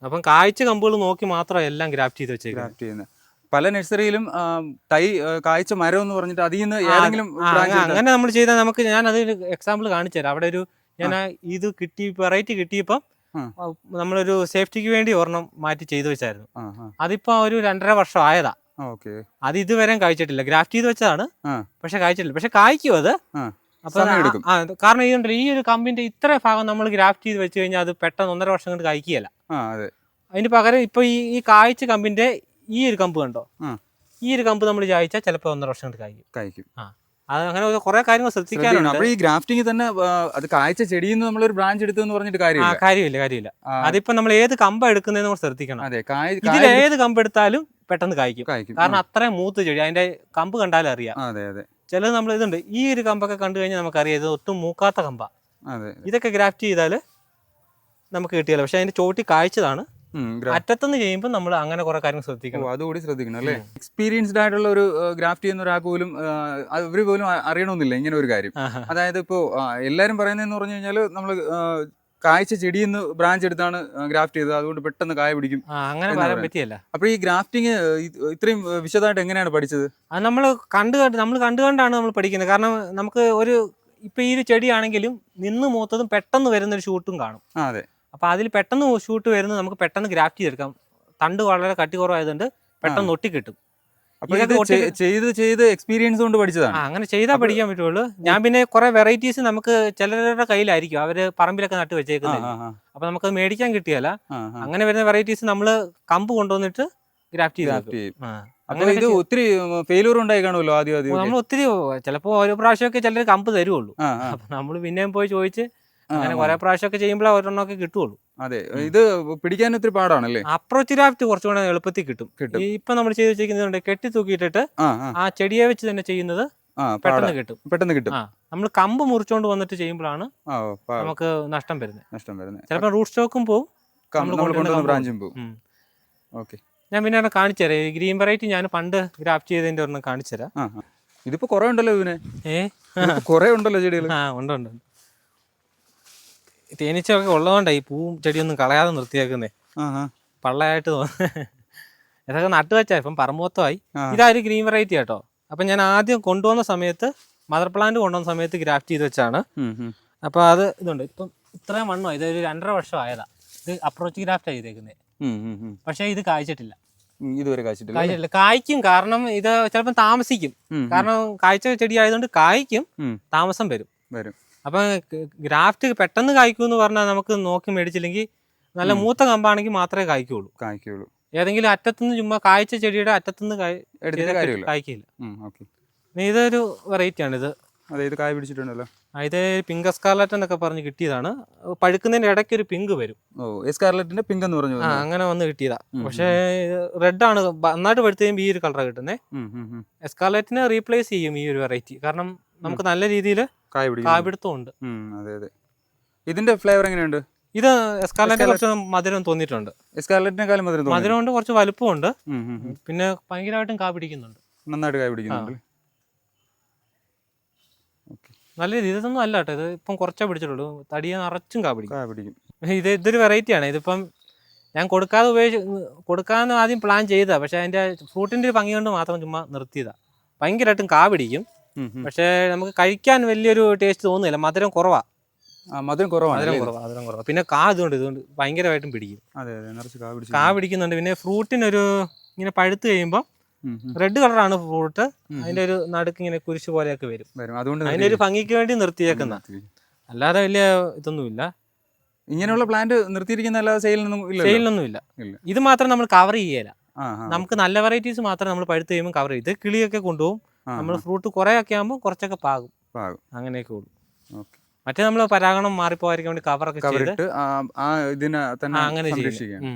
അപ്പം കായ്ച്ച കമ്പുകൾ നോക്കി മാത്രം എല്ലാം ഗ്രാഫ്റ്റ് ചെയ്ത് വെച്ചേക്കുന്നത്. പല നഴ്സറിയിലും തൈ കായ്ച്ച മരം എന്ന് പറഞ്ഞിട്ട് അതിൽ നിന്ന് ഏതെങ്കിലും അങ്ങനെ നമ്മൾ ചെയ്താൽ നമുക്ക്, ഞാൻ അതൊരു എക്സാമ്പിൾ കാണിച്ചു തരാം. അവിടെ ഒരു ഞാൻ ഇത് വെറൈറ്റി കിട്ടിയപ്പം നമ്മളൊരു സേഫ്റ്റിക്ക് വേണ്ടി ഒരെണ്ണം മാറ്റി ചെയ്തു വെച്ചായിരുന്നു. അതിപ്പോ ഒരു 2.5 വർഷം ആയതാ. അത് ഇതുവരെ കഴിച്ചിട്ടില്ല, ഗ്രാഫ്റ്റ് ചെയ്ത് വെച്ചതാണ്, പക്ഷെ കഴിച്ചിട്ടില്ല. പക്ഷെ കായ്ക്കും അത്. അപ്പൊ കാരണം ഇതുണ്ടല്ലോ, ഈ ഒരു കമ്പിന്റെ ഇത്ര ഭാഗം നമ്മൾ ഗ്രാഫ്റ്റ് ചെയ്ത് വെച്ച് കഴിഞ്ഞാൽ അത് പെട്ടെന്ന് 1.5 വർഷം കൊണ്ട് കായ്ക്കുകയല്ല. അതിന് പകരം ഇപ്പൊ ഈ കായ്ച്ച കമ്പിന്റെ ഈ ഒരു കമ്പ് കണ്ടോ, ഈ ഒരു കമ്പ് നമ്മൾ ചായച്ചാൽ ചിലപ്പോൾ 1.5 വർഷം കൊണ്ട് കായ്ക്കും. അത് അങ്ങനെ കുറെ കാര്യങ്ങൾ ശ്രദ്ധിക്കാനുണ്ട്. അപ്പോൾ ഈ ഗ്രാഫ്റ്റിംഗ് തന്നെ അത് കായ്ച്ച ചെടിയിൽ നിന്ന് നമ്മളൊരു ബ്രാഞ്ച് എടുത്തെന്ന് പറഞ്ഞിട്ട് കാര്യമില്ല. അതിപ്പോ നമ്മൾ ഏത് കമ്പ എടുക്കുന്നതെന്ന് നമ്മൾ ശ്രദ്ധിക്കണം. ഇതിൽ ഏത് കമ്പ് എടുത്താലും പെട്ടെന്ന് കായ്ക്കും, കാരണം അത്രയും മൂത്ത് ചെടി, അതിന്റെ കമ്പ് കണ്ടാലും അറിയാം. ചിലത് നമ്മൾ ഇതുണ്ട്, ഈ ഒരു കമ്പൊക്കെ കണ്ടു കഴിഞ്ഞാൽ നമുക്കറിയാം ഇത് ഒട്ടും മൂക്കാത്ത കമ്പ. ഇതൊക്കെ ഗ്രാഫ്റ്റ് ചെയ്താൽ നമുക്ക് കിട്ടിയല്ലോ, പക്ഷെ അതിന്റെ ചോട്ടി കായ്ച്ചതാണ്. അറ്റത്തുനിന്ന് ചെയ്യുമ്പോൾ നമ്മൾ അങ്ങനെ കുറെ കാര്യങ്ങൾ ശ്രദ്ധിക്കണം. അതുകൂടി ശ്രദ്ധിക്കണം അല്ലേ. എക്സ്പീരിയൻസ്ഡ് ആയിട്ടുള്ള ഒരു ഗ്രാഫ്റ്റ് ചെയ്യുന്ന ഒരാൾക്ക് പോലും ഇവര് പോലും അറിയണമെന്നില്ല ഇങ്ങനെ ഒരു കാര്യം. അതായത് ഇപ്പോ എല്ലാരും പറയുന്നതെന്ന് പറഞ്ഞു കഴിഞ്ഞാൽ നമ്മൾ കായ്ച്ച ചെടിയിൽ നിന്ന് ബ്രാഞ്ച് എടുത്താണ് ഗ്രാഫ്റ്റ് ചെയ്തത്, അതുകൊണ്ട് പെട്ടെന്ന് കായ പിടിക്കും, അങ്ങനെ പറയാൻ പറ്റിയല്ല. അപ്പൊ ഈ ഗ്രാഫ്റ്റിംഗ് ഇത്രയും വിശദമായിട്ട് എങ്ങനെയാണ് പഠിച്ചത്? അത് നമ്മൾ കണ്ടുകൊണ്ടാണ് നമ്മൾ പഠിക്കുന്നത്. കാരണം നമുക്ക് ഇപ്പൊ ഈ ഒരു ചെടിയാണെങ്കിലും നിന്ന് മൂത്തതും പെട്ടെന്ന് വരുന്നൊരു ഷൂട്ടും കാണും. അപ്പൊ അതിൽ പെട്ടെന്ന് ഷൂട്ട് വരുന്നത് നമുക്ക് പെട്ടെന്ന് ഗ്രാഫ്റ്റ് ചെയ്തെടുക്കാം. തണ്ട് വളരെ കട്ടി കുറവായതുകൊണ്ട് പെട്ടെന്ന് ഒട്ടി കിട്ടും. ചെയ്ത് എക്സ്പീരിയൻസ് കൊണ്ട് പഠിച്ചതാണ്. അങ്ങനെ ചെയ്താൽ പഠിക്കാൻ പറ്റുള്ളൂ. ഞാൻ പിന്നെ കുറെ വെറൈറ്റീസ് നമുക്ക് ചിലരുടെ കയ്യിലായിരിക്കും, അവര് പറമ്പിലൊക്കെ നട്ട് വെച്ചേക്കുന്നത്. അപ്പൊ നമുക്ക് മേടിക്കാൻ കിട്ടിയല്ല. അങ്ങനെ വരുന്ന വെറൈറ്റീസ് നമ്മള് കമ്പ് കൊണ്ടുവന്നിട്ട് ഗ്രാഫ്റ്റ് ചെയ്യും. അങ്ങനെ ഇത് ഒത്തിരി ഫെയിലൂർ ഉണ്ടായി കാണുമല്ലോ ആദ്യം. നമ്മൾ ഒത്തിരി ചിലപ്പോ ഓരോ പ്രാവശ്യമൊക്കെ ചിലർ കമ്പ് തരുള്ളൂ. അപ്പൊ നമ്മൾ പിന്നെയും പോയി ചോദിച്ച് അങ്ങനെ കുറെ പ്രാവശ്യമൊക്കെ ചെയ്യുമ്പോൾ ഒരെണ്ണമൊക്കെ കിട്ടുള്ളൂ. അതെ, ഇത് പിടിക്കാൻ ഒത്തിരി പാടാണല്ലേ. അപ്രോച്ച് ഗ്രാഫ്റ്റ് കുറച്ചുകൂടെ എളുപ്പത്തിൽ കിട്ടും. ഇപ്പൊ നമ്മൾ ചെയ്ത് വെച്ചിരിക്കുന്നുണ്ട്, കെട്ടി തൂക്കിയിട്ടിട്ട് ആ ചെടിയെ വെച്ച് തന്നെ ചെയ്യുന്നത് പെട്ടെന്ന് കിട്ടും. നമ്മൾ കമ്പ് മുറിച്ചോണ്ട് വന്നിട്ട് ചെയ്യുമ്പോഴാണ് നമുക്ക് നഷ്ടം വരുന്നത്. ചിലപ്പോൾ റൂട്ട് സ്റ്റോക്കും പോവും, ബ്രാഞ്ചും പോവും. ഞാൻ പിന്നെ കാണിച്ചുതരാം. ഈ ഗ്രീൻ വെറൈറ്റി ഞാൻ പണ്ട് ഗ്രാഫ്റ്റ് ചെയ്തതിന്റെ ഒരെണ്ണം കാണിച്ചുതരാം. ഇതിപ്പോ കുറെ ഉണ്ടല്ലോ, കുറെ ഉണ്ടല്ലോ ചെടികൾ. ഉണ്ട്. തേനീച്ചയൊക്കെ ഉള്ളതുകൊണ്ടാണ് ഈ പൂവും ചെടിയൊന്നും കളയാതെ നിർത്തിയേക്കുന്നേ. പള്ളയായിട്ട് ഇതൊക്കെ നട്ടുവെച്ചാ ഇപ്പം പറമ്പൊത്തമായി. ഇതൊരു ഗ്രീൻ വെറൈറ്റി കേട്ടോ. അപ്പൊ ഞാൻ ആദ്യം കൊണ്ടുവന്ന സമയത്ത്, മദർ പ്ലാന്റ് കൊണ്ടുവന്ന സമയത്ത് ഗ്രാഫ്റ്റ് ചെയ്ത് വെച്ചാണ്. അപ്പൊ അത് ഇതുണ്ട്, ഇപ്പം ഇത്രയും മണ്ണോ, ഇതൊരു 2.5 വർഷം ആയതാ. ഇത് അപ്രോച്ച് ഗ്രാഫ്റ്റ് ചെയ്തേക്കുന്നേ. പക്ഷെ ഇത് കായ്ച്ചിട്ടില്ല, ഇതുവരെ കായ്ച്ചിട്ടില്ല. കായ്ക്കും, കാരണം ഇത് ചിലപ്പോൾ താമസിക്കും. കാരണം കായ്ച്ച ചെടി ആയതുകൊണ്ട് കായ്ക്കും, താമസം വരും. അപ്പൊ ഗ്രാഫ്റ്റ് പെട്ടെന്ന് കായ്ക്കൂന്ന് പറഞ്ഞാൽ നമുക്ക് നോക്കി മേടിച്ചില്ലെങ്കിൽ നല്ല മൂത്ത കമ്പാണെങ്കിൽ മാത്രമേ കായ്ക്കുള്ളൂ. ഏതെങ്കിലും അറ്റത്തുനിന്ന് ചുമ്മാ കായ്ച്ച ചെടിയുടെ അറ്റത്തുനിന്ന് കായ്ക്കില്ല. ഇതൊരു വെറൈറ്റി ആണ്. ഇത് കായ പിടിച്ചിട്ടുണ്ടല്ലോ. ഇത് പിങ്ക് എസ്കാർലറ്റ് എന്നൊക്കെ പറഞ്ഞ് കിട്ടിയതാണ്. പഴുക്കുന്നതിന്റെ ഇടയ്ക്ക് ഒരു പിങ്ക് വരും. എസ്കാർലറ്റിന്റെ പിങ്ക് എന്ന് പറഞ്ഞു അങ്ങനെ വന്ന് കിട്ടിയതാ. പക്ഷേ റെഡ് ആണ് നന്നായിട്ട് പഴുത്ത് കഴിയുമ്പോൾ ഈ ഒരു കളറാണ് കിട്ടുന്നത്. എസ്കാർലറ്റിനെ റീപ്ലേസ് ചെയ്യും ഈ ഒരു വെറൈറ്റി, കാരണം നമുക്ക് നല്ല രീതിയിൽ കായ്പിടുത്തമുണ്ട്. ഇതിന്റെ ഫ്ലേവർ എങ്ങനെയുണ്ട്? ഇത് എസ്കാർലറ്റിനെ കുറച്ച് മധുരം തോന്നിയിട്ടുണ്ട്. എസ്കാർലറ്റിനെക്കാളും മധുരമുണ്ട്, കുറച്ച് വലുപ്പമുണ്ട്, പിന്നെ ഭയങ്കരമായിട്ടും കാ പിടിക്കുന്നുണ്ട്. നന്നായിട്ട് കായ പിടിക്കുന്നുണ്ട്. നല്ല രീതി ഇതൊന്നും അല്ല കേട്ടോ. ഇത് ഇപ്പം കുറച്ചേ പിടിച്ചിട്ടുള്ളൂ. തടിയെ നിറച്ചും കാ പിടിക്കും. ഇതൊരു വെറൈറ്റിയാണ്. ഇതിപ്പം ഞാൻ കൊടുക്കാമെന്ന് ആദ്യം പ്ലാൻ ചെയ്തതാണ്. പക്ഷെ അതിൻ്റെ ഫ്രൂട്ടിൻ്റെ ഒരു ഭംഗി കൊണ്ട് മാത്രം ചുമ്മാ നിർത്തിയതാണ്. ഭയങ്കരമായിട്ടും കാ പിടിക്കും, പക്ഷേ നമുക്ക് കഴിക്കാൻ വലിയൊരു ടേസ്റ്റ് തോന്നുന്നില്ല. മധുരം കുറവാണ്. മധുരം കുറവാണ്. പിന്നെ കാ ഇതുകൊണ്ട് ഭയങ്കരമായിട്ടും പിടിക്കും. അതെ അതെ, നിറച്ച് കാ പിടിക്കുന്നുണ്ട്. പിന്നെ ഫ്രൂട്ടിനൊരു ഇങ്ങനെ പഴുത്ത് കഴിയുമ്പോൾ റെഡ് കളറാണ് ഫ്രൂട്ട്. അതിന്റെ ഒരു നടുക്ക് ഇങ്ങനെ കുരിശ് പോലെയൊക്കെ വരും. അതിന്റെ ഒരു ഭംഗിക്ക് വേണ്ടി നിർത്തിയേക്കുന്ന, അല്ലാതെ വലിയ ഇതൊന്നുമില്ല. ഇങ്ങനെയുള്ള പ്ലാന്റ് നിർത്തിയിരിക്കുന്ന അല്ലാതെ സെയിലൊന്നും ഇല്ല. ഇത് മാത്രം നമ്മൾ കവർ ചെയ്യല. നമുക്ക് നല്ല വെറൈറ്റീസ് മാത്രം നമ്മൾ പഴുത്ത് കഴിയുമ്പോൾ കവർ ചെയ്യും. ഇത് കിളിയൊക്കെ കൊണ്ടുപോകും. നമ്മൾ ഫ്രൂട്ട് കുറെ ഒക്കെ ആകുമ്പോൾ കുറച്ചൊക്കെ പാകും, അങ്ങനെയൊക്കെ ഉള്ളൂ. മറ്റേ നമ്മൾ പരാഗണം മാറിപ്പോയിരിക്കാൻ വേണ്ടി കവറൊക്കെ ചെയ്ത് അങ്ങനെ ചെയ്യും.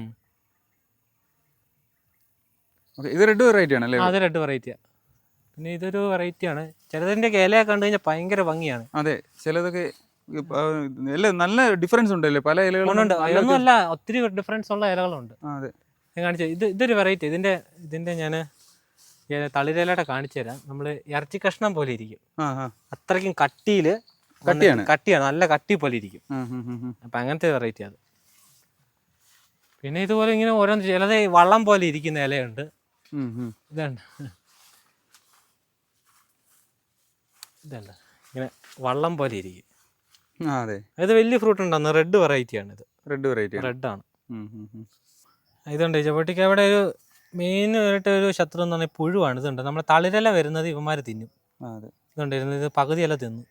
ഇത് റെഡ് വെറൈറ്റി ആണല്ലേ? അത് റെഡ് വെറൈറ്റിയാണ്. പിന്നെ ഇതൊരു വെറൈറ്റിയാണ്. ചിലതിന്റെ ഇലയൊക്കെ കണ്ടു കഴിഞ്ഞാൽ ഭയങ്കര ഭംഗിയാണ്. അതെ, ചിലതൊക്കെ നല്ല ഡിഫറൻസ് ഉണ്ടല്ലേ പല ഇലകളുണ്ട്. അതൊന്നുമല്ല, ഒത്തിരി ഡിഫറൻസ് ഉള്ള ഇലകളുണ്ട്. ഞാൻ കാണിച്ചു ഇതൊരു വെറൈറ്റി. ഇതിന്റെ ഞാൻ തളിരിലയുടെ കാണിച്ചു തരാം. നമ്മള് ഇറച്ചി കഷ്ണം പോലെ ഇരിക്കും, അത്രയ്ക്കും കട്ടിയാണ്, നല്ല കട്ടി പോലെ ഇരിക്കും. അപ്പൊ അങ്ങനത്തെ വെറൈറ്റി അത്. പിന്നെ ഇതുപോലെ ഇങ്ങനെ ഓരോന്ന് ചിലത് വള്ളം പോലെ ഇരിക്കുന്ന ഇലയുണ്ട്. ഇതുണ്ട് ഇങ്ങനെ വള്ളം പോലെ ഇരിക്കും. ഇത് വലിയ ഫ്രൂട്ട് ഉണ്ടെന്ന്. റെഡ് വെറൈറ്റിയാണ് ഇത്. റെഡാണ്. ഇതുണ്ട് ജബോട്ടിക്കയുടെ ഒരു മെയിൻ ആയിട്ട് ഒരു ശത്രു എന്ന് പറഞ്ഞാൽ പുഴുവാണ്. ഇതുണ്ട് നമ്മുടെ തളിരില വരുന്നത് ഇവന്മാര് തിന്നും. ഇതുണ്ട് ഇത് പകുതി ഇല തിന്നു.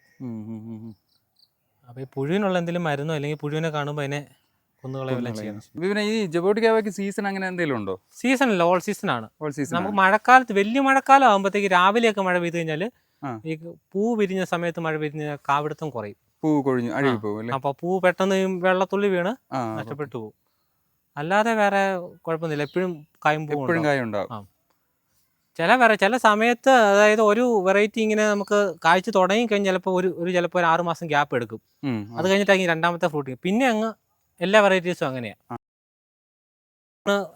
അപ്പൊ ഈ പുഴുവിനുള്ള എന്തെങ്കിലും മരുന്നോ അല്ലെങ്കിൽ പുഴുവിനെ കാണുമ്പോൾ അതിനെ കൊന്നുകളയെല്ലാം ചെയ്യണം. പിന്നെ ഈ ജബോട്ടിക്കാവയ്ക്ക് സീസൺ അങ്ങനെ എന്തെങ്കിലും ഉണ്ടോ? സീസണല്ല, ഓൾ സീസൺ ആണ്. നമുക്ക് മഴക്കാലത്ത് വലിയ മഴക്കാലം ആകുമ്പോഴത്തേക്ക് രാവിലെയൊക്കെ മഴ പെയ്ത് കഴിഞ്ഞാൽ ഈ പൂ വിരിഞ്ഞ സമയത്ത് മഴ പെയ്ത് കഴിഞ്ഞാൽ കാവിടത്തം കുറയും, പൂ കൊഴിഞ്ഞു അഴുകി പോകും. അപ്പൊ പൂ പെട്ടെന്ന് വെള്ളത്തുള്ളി വീണ് നഷ്ടപ്പെട്ടു പോകും. അല്ലാതെ വേറെ കുഴപ്പമൊന്നുമില്ല, എപ്പോഴും കായും പൂവും ഉണ്ടാവും. ചില സമയത്ത്, അതായത് ഒരു വെറൈറ്റി ഇങ്ങനെ നമുക്ക് കാഴ്ച തുടങ്ങി കഴിഞ്ഞാൽ ചിലപ്പോൾ ഒരു 6 മാസം ഗ്യാപ്പ് എടുക്കും. അത് കഴിഞ്ഞിട്ടായിരിക്കും രണ്ടാമത്തെ ഫ്രൂട്ട്. പിന്നെ അങ്ങ് എല്ലാ വെറൈറ്റീസും അങ്ങനെയാണ്.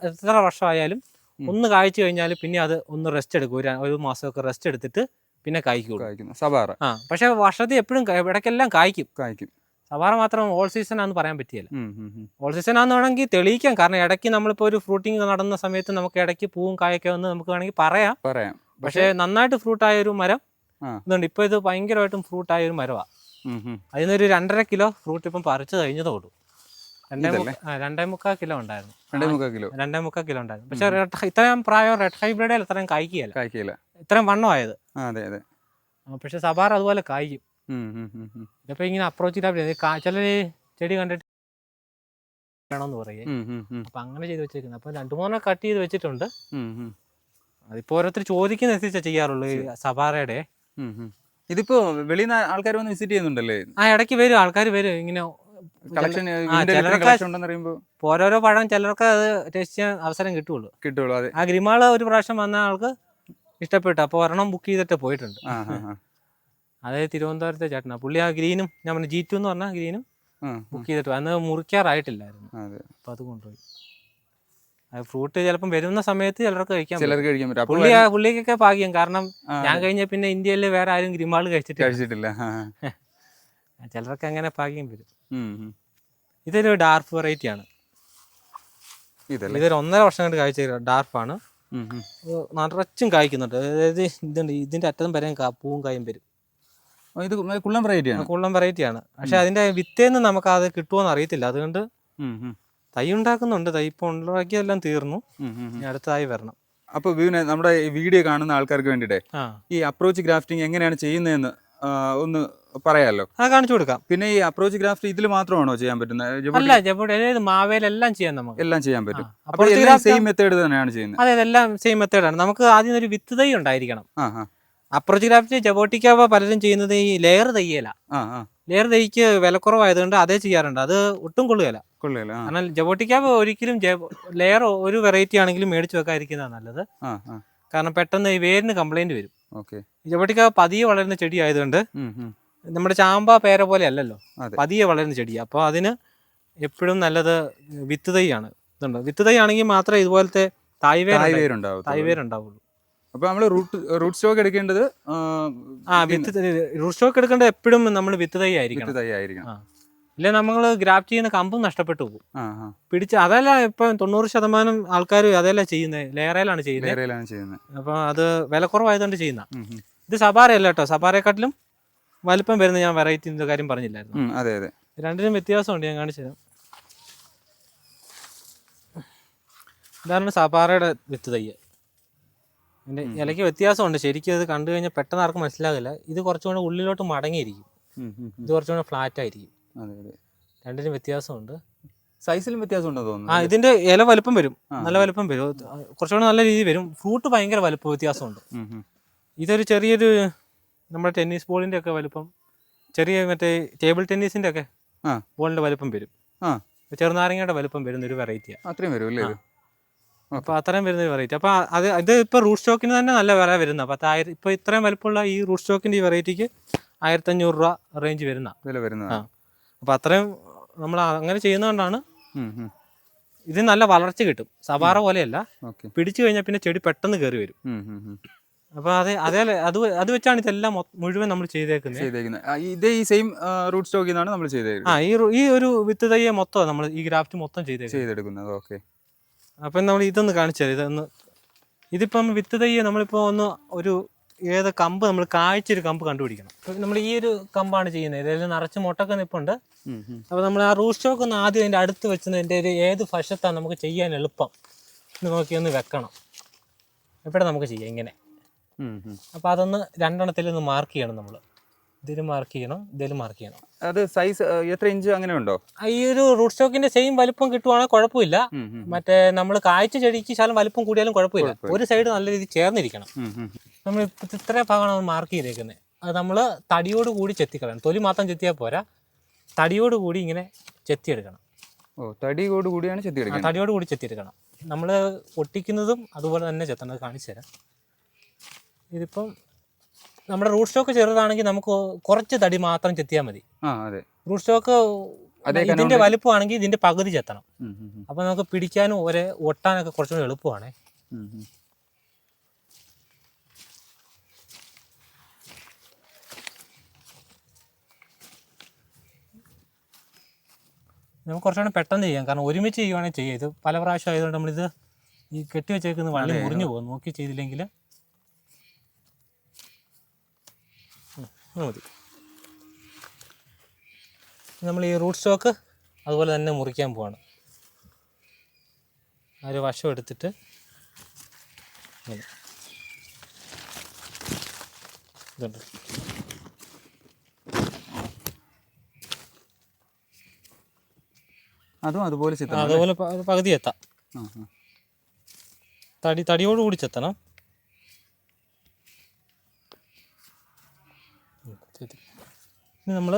എത്ര വർഷമായാലും ഒന്ന് കായ്ച്ചു കഴിഞ്ഞാൽ പിന്നെ അത് ഒന്ന് റെസ്റ്റ് എടുക്കും. ഒരു മാസമൊക്കെ റെസ്റ്റ് എടുത്തിട്ട് പിന്നെ കായ്ക്കും സവാറ. പക്ഷെ വർഷത്തിൽ എപ്പോഴും ഇടയ്ക്കെല്ലാം കായ്ക്കും. സവാറ മാത്രം ഓൾ സീസൺ ആണെന്ന് പറയാൻ പറ്റിയല്ല. ഓൾ സീസൺ ആണെന്ന് വേണമെങ്കിൽ തെളിയിക്കാം. കാരണം ഇടയ്ക്ക് നമ്മളിപ്പോൾ ഒരു ഫ്രൂട്ടിങ് നടന്ന സമയത്ത് നമുക്ക് ഇടയ്ക്ക് പൂവും കായൊക്കെ വന്ന് നമുക്ക് വേണമെങ്കിൽ പറയാം. പക്ഷെ നന്നായിട്ട് ഫ്രൂട്ടായ ഒരു മരം ഇതുണ്ട്. ഇപ്പൊ ഇത് ഭയങ്കരമായിട്ടും ഫ്രൂട്ടായ ഒരു മരമാണ്. അതിനൊരു 2.5 കിലോ ഫ്രൂട്ട് ഇപ്പം പറിച്ചു കഴിഞ്ഞതേ ഉള്ളൂ. 2.25 കിലോ ഉണ്ടായിരുന്നു. 2.25 കിലോ ഉണ്ടായിരുന്നു. പക്ഷെ ഇത്രയും പ്രായം റെഡ് ഹൈബ്രിഡിൽ ഇത്രയും കായ്ക്കുകയില്ല, ഇത്രയും വണ്ണമായത്. പക്ഷെ സവാറ അതുപോലെ കായ്ക്കും. ഇതിപ്പോ ഇങ്ങനെ അപ്രോച്ച് ചെയ്താൽ ചില ചെടി കണ്ടിട്ട് വേണമെന്ന് പറയേ, അപ്പൊ അങ്ങനെ ചെയ്ത് വെച്ചേക്കുന്നത്. അപ്പൊ 2-3 കട്ട് ചെയ്ത് വെച്ചിട്ടുണ്ട്. അതിപ്പോ ഓരോരുത്തർ ചോദിക്കുന്ന അനുസരിച്ചാ ചെയ്യാറുള്ളൂ ഈ സവാറയുടെ. ഇതിപ്പോ വെളിയിൽ നിന്ന് ആൾക്കാർ വന്ന് വിസിറ്റ് ചെയ്യുന്നുണ്ടല്ലേ? ഇടയ്ക്ക് വരും, ആൾക്കാർ വരും. ഇങ്ങനെ ഓരോരോ പഴം ചിലർക്ക് അത് ടേസ്റ്റ് ചെയ്യാൻ അവസരം കിട്ടുള്ളൂ. ആ ഗ്രിമാള് ഒരു പ്രാവശ്യം വന്ന ആൾക്ക് ഇഷ്ടപ്പെട്ടു. അപ്പൊ ഒരെണ്ണം ബുക്ക് ചെയ്തിട്ട് പോയിട്ടുണ്ട്. അതായത് തിരുവനന്തപുരത്തെ ചേട്ടനാ പുള്ളി. ആ ഗ്രീനും ഞാൻ പറഞ്ഞു G2 എന്ന് പറഞ്ഞ ഗ്രീനും ബുക്ക് ചെയ്തിട്ട് അന്ന് മുറിക്കാറായിട്ടില്ലായിരുന്നു. അപ്പൊ അത് കൊണ്ടുപോയി. ഫ്രൂട്ട് ചിലപ്പം വരുന്ന സമയത്ത് ചിലർക്ക് കഴിക്കാൻ പറ്റും. പുള്ളിക്കൊക്കെ ഭാഗ്യം. കാരണം ഞാൻ കഴിഞ്ഞ പിന്നെ ഇന്ത്യയിൽ വേറെ ആരും ഗ്രിമാള് കഴിച്ചിട്ടില്ല. ചിലർക്ക് അങ്ങനെ ഭാഗ്യം വരും. ഇതൊരു ഡാർഫ് വെറൈറ്റി ആണ്. ഇതൊരു 1.5 വർഷം കൊണ്ട് കായ്ച്ച ഡാർഫാണ്. നിറച്ചും കായ്ക്കുന്നുണ്ട്. അതായത് ഇതിന്റെ അറ്റം വരെ പൂവും കായും വരും. ഇത് കുള്ളൻ വെറൈറ്റിയാണ്. പക്ഷെ അതിന്റെ വിത്തേന്ന് നമുക്ക് അത് കിട്ടുമോന്ന് അറിയത്തില്ല. അതുകൊണ്ട് തൈ ഉണ്ടാക്കുന്നുണ്ട്. തൈ ഇപ്പൊ ഉണ്ടാക്കിയതെല്ലാം തീർന്നു, അടുത്തതായി വരണം. അപ്പൊ നമ്മുടെ ഈ വീഡിയോ കാണുന്ന ആൾക്കാർക്ക് വേണ്ടിട്ടേ ഈ അപ്രോച്ച് ഗ്രാഫ്റ്റിംഗ് എങ്ങനെയാണ് ചെയ്യുന്നതെന്ന് ഒന്ന് പറയാലോ? കാണിച്ചു കൊടുക്കാം. പിന്നെ ഈ അപ്രോച്ച് ഗ്രാഫ്റ്റ് ഇതിൽ മാത്രമാണോ ചെയ്യാൻ പറ്റുന്നത്? അല്ല, മാവേലെല്ലാം ചെയ്യാം. നമുക്ക് എല്ലാം ചെയ്യാൻ പറ്റും. അപ്പോൾ സെയിം മെത്തേഡ് തന്നെയാണ് ചെയ്യുന്നത്? അതെ, എല്ലാം സെയിം മെത്തേഡാണ്. നമുക്ക് ആദ്യം ഒരു വിത്ത് തൈ ഉണ്ടായിരിക്കണം. അപ്രോച്ച് ഗ്രാഫ്റ്റ് ജബോട്ടിക്ക പലരും ചെയ്യുന്നത് ഈ ലെയർ തയ്യല. ലെയർ തൈക്ക് വിലക്കുറവായതുകൊണ്ട് അതേ ചെയ്യാറുണ്ട്. അത് ഒട്ടും കൊള്ളുകയില്ല. കാരണം ജബോട്ടിക്ക ഒരിക്കലും ലെയർ ഒരു വെറൈറ്റി ആണെങ്കിലും മേടിച്ചു വെക്കാതിരിക്കുന്നതാണ് നല്ലത്. കാരണം പെട്ടെന്ന് ഈ വേരിന് കംപ്ലൈന്റ് വരും. ജബോട്ടിക്ക പതിയെ വളരുന്ന ചെടി ആയതുകൊണ്ട് നമ്മുടെ ചാമ്പ പേര പോലെ അല്ലല്ലോ, പതിയെ വളരുന്ന ചെടി. അപ്പോൾ അതിന് എപ്പോഴും നല്ലത് വിത്ത് തൈയാണ്. ഇതുണ്ട്, വിത്ത് തൈ ആണെങ്കിൽ മാത്രമേ ഇതുപോലത്തെ തായ്വേരുണ്ടാവുള്ളൂ. അപ്പൊ നമ്മള് റൂട്ട് സ്റ്റോക്ക് എടുക്കേണ്ടത് റൂട്ട് സ്റ്റോക്ക് എടുക്കേണ്ടത് എപ്പോഴും നമ്മൾ വിത്ത് തൈ ആയിരിക്കണം. ഇല്ല നമ്മൾ ഗ്രാഫ്റ്റ് ചെയ്യുന്ന കമ്പും നഷ്ടപ്പെട്ടു പോകും. ആ ആ പിടിച്ച് അതല്ല ഇപ്പം 90% ആൾക്കാർ അതല്ല ചെയ്യുന്നത്, ലേറയിലാണ് ചെയ്യുന്നത്. ലേറയിലാണ് ചെയ്യുന്നത്. അപ്പോൾ അത് വില കുറവായതുകൊണ്ട് ചെയ്യുന്ന. ഉം, ഉം. ഇത് സബാരയല്ല കേട്ടോ, സബാരയെക്കാട്ടിലും വലിപ്പം വരുന്ന ഞാൻ വെറൈറ്റിൻ്റെ കാര്യം പറഞ്ഞില്ലായിരുന്നു. അതെ അതെ, രണ്ടിനും വ്യത്യാസമുണ്ട്, ഞാൻ കാണിച്ചു തരാം. ഇതാണ് സബാരയുടെ വിത്ത് തൈ. എൻ്റെ ഇലയ്ക്ക് വ്യത്യാസമുണ്ട്, ശരിക്കും അത് കണ്ടു കഴിഞ്ഞാൽ പെട്ടെന്ന് ആർക്കും മനസ്സിലാകില്ല. ഇത് കുറച്ചുകൂടെ ഉള്ളിലോട്ട് മടങ്ങിയിരിക്കും, ഇത് കുറച്ചുകൂടെ ഫ്ലാറ്റ് ആയിരിക്കും. അതെ അതെ, രണ്ടിനും വ്യത്യാസമുണ്ട്. സൈസിലും വ്യത്യാസം ഉണ്ടോ തോന്നുന്നു. ഇതിന്റെ ഇല വലുപ്പം വരും, നല്ല വലുപ്പം വരും, കുറച്ചുകൂടെ നല്ല രീതിയിൽ വരും. ഫ്രൂട്ട് ഭയങ്കര വലുപ്പം വ്യത്യാസമുണ്ട്. ഇതൊരു ചെറിയൊരു നമ്മുടെ ടെന്നീസ് ബോളിന്റെ ഒക്കെ വലുപ്പം, ചെറിയ മറ്റേ ടേബിൾ ടെന്നീസിന്റെ ഒക്കെ ബോളിന്റെ വലുപ്പം വരും. ചെറുനാരങ്ങയുടെ വലുപ്പം വരുന്ന ഒരു വെറൈറ്റിയാണ്. അത്രയും വരും അല്ലേ? അപ്പൊ അത്രയും വരുന്ന ഒരു വെറൈറ്റി. അപ്പൊ ഇത് ഇപ്പൊ റൂട്ട് സ്റ്റോക്കിന് തന്നെ നല്ല വില വരുന്ന. 10,000 ഇപ്പൊ ഇത്രയും വലുപ്പമുള്ള ഈ റൂട്ട് സ്റ്റോക്കിന്റെ ഈ വെറൈറ്റിക്ക് 1,500 രൂപ റേഞ്ച് വരുന്ന വില വരുന്ന. അപ്പൊ അത്രയും നമ്മൾ അങ്ങനെ ചെയ്യുന്നതുകൊണ്ടാണ് ഇത് നല്ല വളർച്ച കിട്ടും. സബാറ പോലെയല്ല, പിടിച്ചു കഴിഞ്ഞാൽ പിന്നെ ചെടി പെട്ടെന്ന് കയറി വരും. അപ്പൊ അത് വെച്ചാണ് ഇതെല്ലാം മുഴുവൻ നമ്മൾ ചെയ്തേക്കുന്നത്. ഇതേ ഈ സെയിം റൂട്ട് സ്റ്റോക്കിൽ നിന്നാണ് നമ്മൾ ചെയ്തേക്കുന്നത്. ഈ ഒരു വിത്ത് തയ്യെ മൊത്തം നമ്മൾ ഈ ഗ്രാഫ്റ്റ് മൊത്തം ചെയ്തെടുക്കുന്നത്. ഓക്കെ. അപ്പം നമ്മൾ ഇതൊന്ന് കാണിച്ചാൽ ഇതിപ്പം വിത്ത് തയ്യെ നമ്മളിപ്പോൾ ഒരു ഏത് കമ്പ് നമ്മൾ കായ്ച്ചൊരു കമ്പ് കണ്ടുപിടിക്കണം. അപ്പം നമ്മൾ ഈ ഒരു കമ്പാണ് ചെയ്യുന്നത്. ഇതിൽ നിറച്ച് മുട്ടൊക്കെ നിൽപ്പുണ്ട്. അപ്പോൾ നമ്മൾ ആ റൂട്ട് സ്റ്റോക്ക് ഒന്ന് ആദ്യം അതിൻ്റെ അടുത്ത് വെച്ചതിൻ്റെ ഒരു ഏത് വശത്താണ് നമുക്ക് ചെയ്യാൻ എളുപ്പം നോക്കി ഒന്ന് വെക്കണം. എവിടെ നമുക്ക് ചെയ്യാം ഇങ്ങനെ. അപ്പോൾ അതൊന്ന് രണ്ടെണ്ണത്തിൽ ഒന്ന് മാർക്ക് ചെയ്യണം. നമ്മൾ ഇതിൽ മാർക്ക് ചെയ്യണം, ഇതിൽ മാർക്ക് ചെയ്യണം. അത് സൈസ് എത്ര ഇഞ്ച് അങ്ങനെ ഉണ്ടോ? ഈ ഒരു റൂട്ട് സ്റ്റോക്കിന്റെ സെയിം വലിപ്പം കിട്ടുവാണെങ്കിൽ കുഴപ്പമില്ല. മറ്റേ നമ്മൾ കായ്ച്ച ചെടിക്ക് ശാലം വലിപ്പം കൂടിയാലും കുഴപ്പമില്ല. ഒരു സൈഡ് നല്ല രീതിയിൽ ചേർന്നിരിക്കണം. നമ്മൾ ഇത്ര ഭാഗമാണ് മാർക്ക് ചെയ്തേക്കുന്നത്. അത് നമ്മൾ തടിയോട് കൂടി ചെത്തിക്കളയണം. തൊലി മാത്രം ചെത്തിയാൽ പോരാ, തടിയോട് കൂടി ഇങ്ങനെ ചെത്തിയെടുക്കണം. തടിയോട് കൂടിയാണ് ചെത്തിയെടുക്കണം. തടിയോട് കൂടി ചെത്തിയെടുക്കണം. നമ്മൾ ഒട്ടിക്കുന്നതും അതുപോലെ തന്നെ ചെത്തണം. കാണിച്ചു തരാം. ഇതിപ്പം നമ്മുടെ റൂട്ട് സ്റ്റോക്ക് ചെറുതാണെങ്കിൽ നമുക്ക് കുറച്ച് തടി മാത്രം ചെത്തിയാൽ മതി. റൂട്ട് സ്റ്റോക്ക് ഇതിന്റെ വലുപ്പമാണെങ്കിൽ ഇതിന്റെ പകുതി ചെത്തണം. അപ്പൊ നമുക്ക് പിടിക്കാനും ഒട്ടാനൊക്കെ കുറച്ചുകൂടി എളുപ്പമാണ്. നമുക്ക് കുറച്ചുകൂടെ പെട്ടെന്ന് ചെയ്യാം, കാരണം ഒരുമിച്ച് ചെയ്യുവാണെങ്കിൽ ചെയ്യാം. ഇത് പല പ്രാവശ്യം ആയതുകൊണ്ട് നമ്മളിത് ഈ കെട്ടി വെച്ചേക്കുന്ന വള്ളി മുറിഞ്ഞു പോകും. നോക്കി ചെയ്തില്ലെങ്കിൽ മതി. നമ്മൾ ഈ റൂട്ട് സ്റ്റോക്ക് അതുപോലെ തന്നെ മുറിക്കാൻ പോവാണ്. ആ ഒരു വശം എടുത്തിട്ട് ഇതുണ്ട്. അതുപോലെ പകുതി എത്താം. തടിയോടുകൂടി ചെത്തണം. ഇനി നമ്മൾ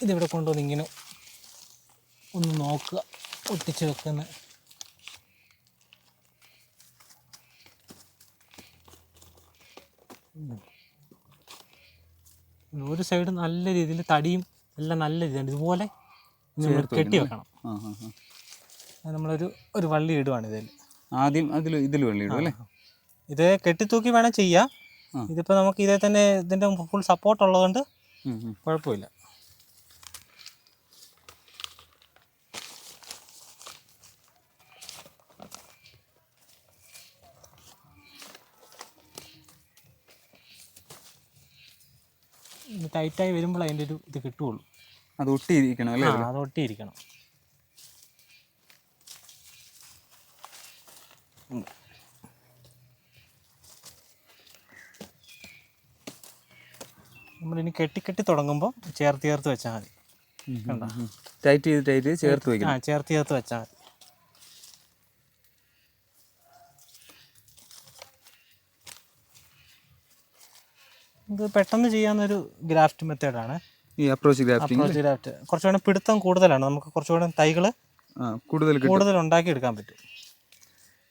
ഇതിവിടെ കൊണ്ടുവന്ന് ഇങ്ങനെ ഒന്ന് നോക്കുക, ഒട്ടിച്ച് വെക്കുന്ന. ഒരു സൈഡ് നല്ല രീതിയിൽ തടിയും എല്ലാം നല്ല രീതിയാണ്. ഇതുപോലെ നമ്മൾ കെട്ടി വെക്കണം. നമ്മളൊരു വള്ളി ഇടുവാണ് ഇതിൽ. ആദ്യം ഇതിൽ വള്ളി ഇടും അല്ലേ? ഇത് കെട്ടിത്തൂക്കി വേണം ചെയ്യാം. ഇതിപ്പോൾ നമുക്ക് ഇതേ തന്നെ ഇതിൻ്റെ ഫുൾ സപ്പോർട്ട് ഉള്ളതുകൊണ്ട് കുഴപ്പമില്ല. ടൈറ്റായി വരുമ്പോൾ അതിൻ്റെ ഒരു ഇത് കിട്ടുകയുള്ളൂ. അത് ഒട്ടിയിരിക്കണം അല്ലേ? അത് ഒട്ടിയിരിക്കണം. നമ്മളിനി കെട്ടി തുടങ്ങുമ്പോൾ ചേർത്ത് വെച്ചാൽ മതി. ടൈറ്റ് ചെയ്ത് ചേർത്ത് വയ്ക്കണം. ചേർത്ത് വെച്ചാൽ മതി. ഇത് പെട്ടെന്ന് ചെയ്യാവുന്നൊരു ഗ്രാഫ്റ്റ് മെത്തേഡാണ് ഈ അപ്രോച്ച് ഗ്രാഫ്റ്റ്. കുറച്ചുകൂടെ പിടുത്തം കൂടുതലാണ്. നമുക്ക് കുറച്ചുകൂടെ തൈകൾ കൂടുതൽ ഉണ്ടാക്കിയെടുക്കാൻ പറ്റും.